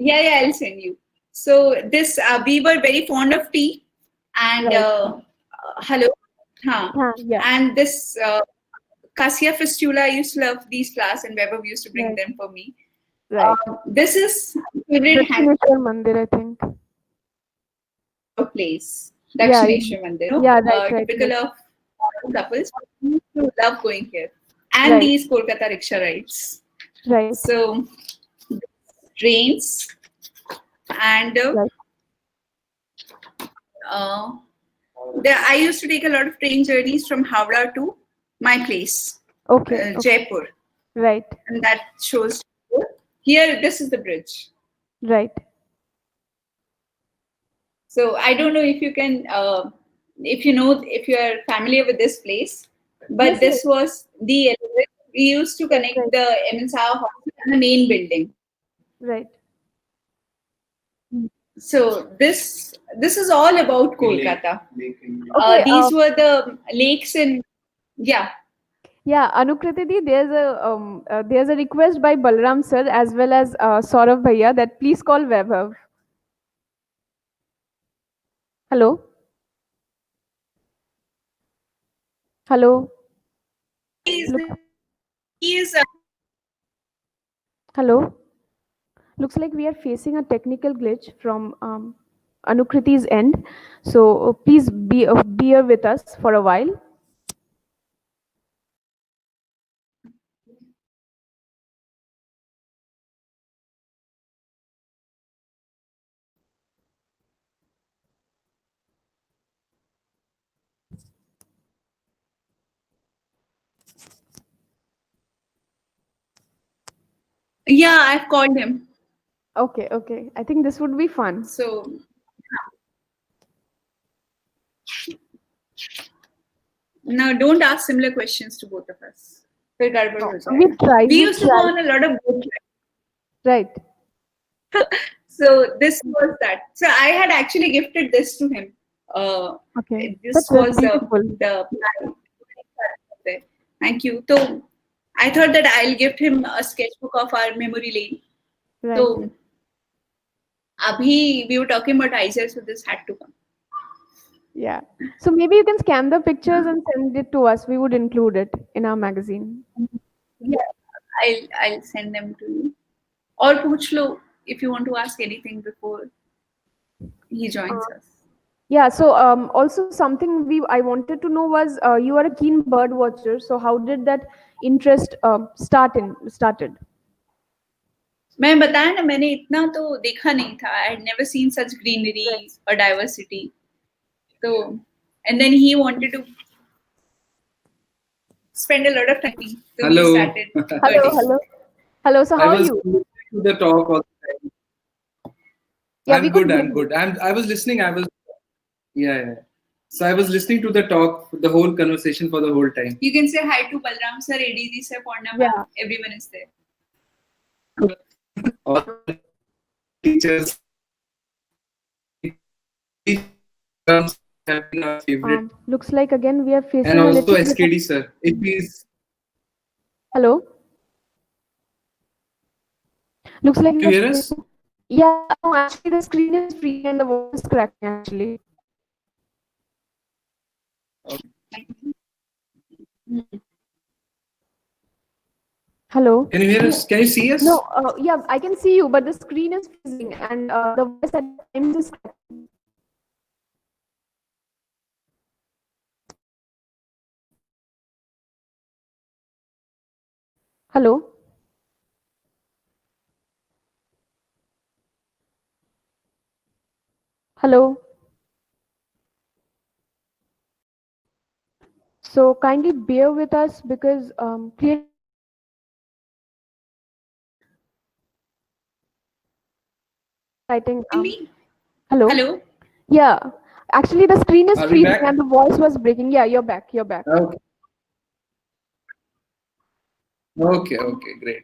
yeah, yeah, I'll send you. So this we were very fond of tea, and Right. hello, huh? Yeah. And this cassia fistula, I used to love these flowers, and Weber used to bring Right. them for me. Right. This is favorite Dakshineshwar Mandir, I think. hangout place, Yeah. Dakshineshwar Mandir. Yeah. Right. Right. Typical Right. of couples who used to love going here, and Right. these Kolkata rickshaw rides. Right. So trains and Right. uh, I used to take a lot of train journeys from Howrah to my place, Okay. Okay. Jaipur, Right. and that shows here. This is the bridge. Right. So I don't know if you can, if you know, if you are familiar with this place, but Yes. Yes. this was the elevator. We used to Right. connect Right. the MNSA hospital and the main building. Right. So this is all about Kolkata. Okay. These were the lakes in yeah. Yeah, Anukriti di, there's a request by Balram sir as well as Saurav Bhaiya that please call Vaibhav. Hello, hello, He is, look, he is hello. Looks like we are facing a technical glitch from Anukriti's end. So please bear with us for a while. yeah. I've called him. Okay, okay. I think this would be fun. So Now, don't ask similar questions to both of us. फिर गड़बड़ हो We जाएगा. tried. We used to go on a lot of boat trips. Right. So this was that. So I had actually gifted this to him. Okay. This That's was beautiful. the Thank you. So I thought that I'll gift him a sketchbook of our memory lane. Right. So abhi we were talking about IISER, so this had to come. Yeah. So maybe you can scan the pictures and send it to us. We would include it in our magazine. Yeah, I'll send them to you. Or पूछ लो if you want to ask anything before he joins us. Yeah. So also something I wanted to know was you are a keen bird watcher. So how did that interest started? मैं बताया ना मैंने इतना तो देखा नहीं था. I had never seen such greenery or diversity. So and then he wanted to spend a lot of time. So Hello. we started. Hello. So how are you? listening to the talk all the time. Yeah, I'm we could good. hear I'm you. good. I was listening. Yeah. So I was listening to the talk, the whole conversation for the whole time. You can say hi to Balram sir, ADG sir, Purna ma'am. Yeah. Everyone is there. All the teachers have been our favorite. Looks like again we are facing And a also little bit of- SKD sir. If he's Hello. Looks like Do you hear us? Yeah, no, actually the screen is free and the voice is cracking actually. Hello. Can you hear us? Can you see us? No, yeah, I can see you, but the screen is freezing and the voice at times is cracking. Hello. Hello. So kindly bear with us because clearly writing. Me? Hello. Hello. Yeah, actually the screen is Are we freezing back? and the voice was breaking. Yeah, you're back. You're back. Okay, great.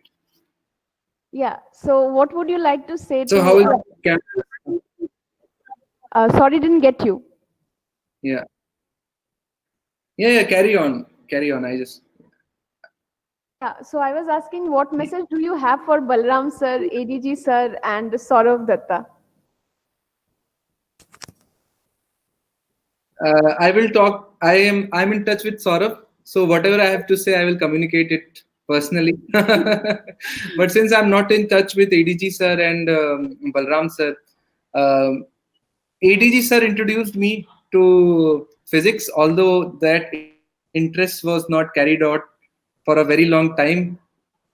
Yeah. So what would you like to say So to? how is campus? Sorry, didn't get you. Yeah. Carry on. Yeah. So I was asking, what message do you have for Balram sir, ADG sir, and Saurav Datta? I will talk. I'm in touch with Saurabh. So whatever I have to say, I will communicate it personally. But since I'm not in touch with ADG sir and Balram sir, ADG sir introduced me to physics, although that interest was not carried out for a very long time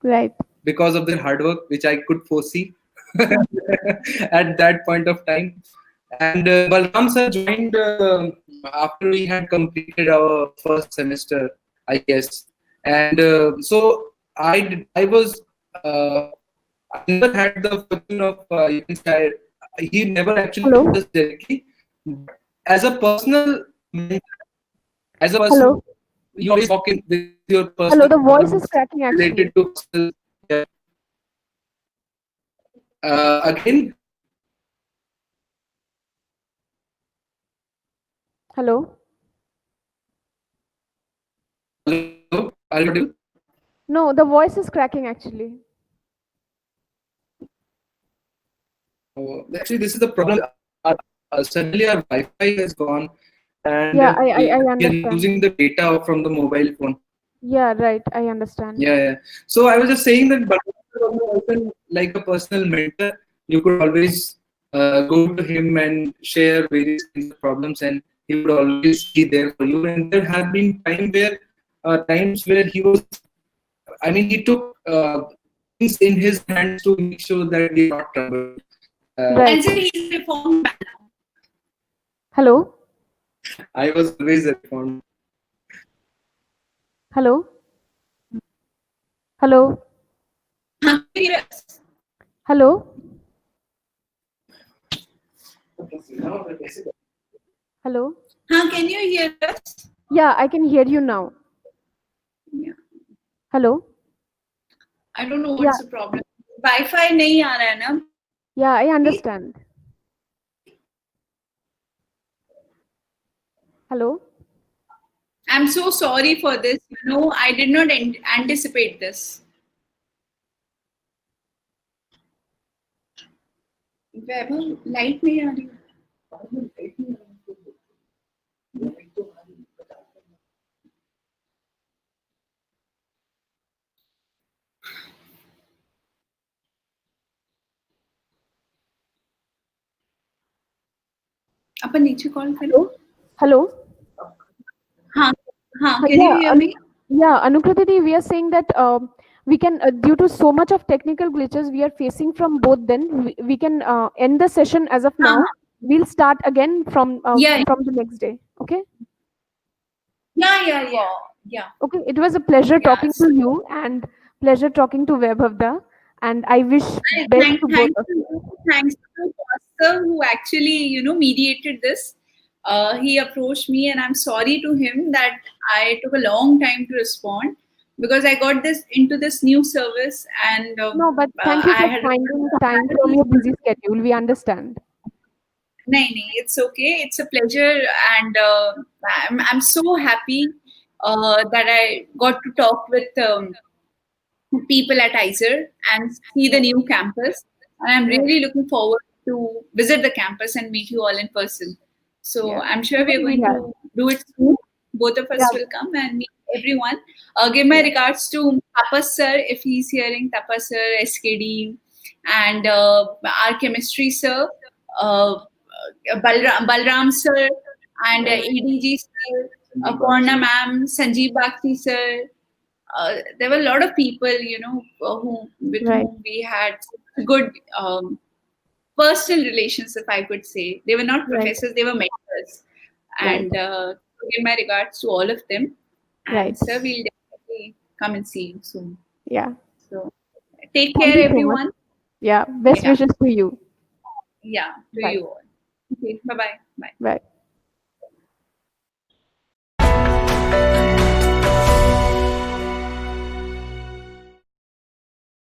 Right. because of their hard work, which I could foresee at that point of time. And Balram sir joined after we had completed our first semester, I guess. And so I was I never had the fortune of you can say he never actually Hello? taught us directly. As a personal mentor, as a person, Hello? you always walk in with your personal Hello, the voice is problems cracking actually. related to personal. Again, Hello? hello, are you audible? No, the voice is cracking actually. Actually, this is the problem. Suddenly, our Wi-Fi has gone, and Yeah, I we are understand. using the data from the mobile phone. Yeah, right. I understand. Yeah. So I was just saying that Balram was also like a personal mentor. You could always go to him and share various kinds of problems, and he would always be there for you. And there have been times where he was. I mean, he took things in his hands to make sure that they are not troubled. Right. And so he's reformed back now. Hello? I was always a reformed. Hello? Hello? Can you hear us? Hello? Hello? Can you hear us? Yeah, I can hear you now. Yeah. Hello? I don't know Yeah, what's the problem. Wi-Fi नहीं आ रहा है ना? yeah, I understand. Hello? I'm so sorry for this. I did not anticipate this. Vaibhav light नहीं आ रही. अपन नीचे call करें. Hello? Hello? हाँ हाँ. Can you Yeah, hear me? yeah, Anukriti, we are saying that we can, due to so much of technical glitches we are facing from both, then we can end the session as of हाँ now. We'll start again from yeah the next day. Okay? yeah. Okay. It was a pleasure Yeah. talking to you and pleasure talking to Vaibhavda. And I wish best to both of you. Thanks to Kaustav who actually mediated this. He approached me, and I'm sorry to him that I took a long time to respond because I got this into this new service, and No, but thank you I for had. finding time from your busy schedule. We understand. No, it's okay. It's a pleasure, and I'm so happy that I got to talk with people at IISER and see the new campus. And I'm really looking forward to visit the campus and meet you all in person. So Yeah. I'm sure we're Even we going have. to do it soon. Both of us Yeah. will come and meet everyone. Give my regards to Tapas sir if he's hearing. Tapas sir, SKD, and our chemistry sir, Balram sir, and ADG sir, Porna ma'am, Sanjeev Bakti sir. There were a lot of people, with Right. whom we had good personal relations, if I could say. They were not Right. professors; they were mentors. Right. And give my regards to all of them. Right. And sir, we'll definitely come and see you soon. Yeah. So take Thank care, you so much. everyone. Yeah. Best Yeah, wishes to you. yeah, to Bye. you all. Okay, bye bye. Bye. Bye.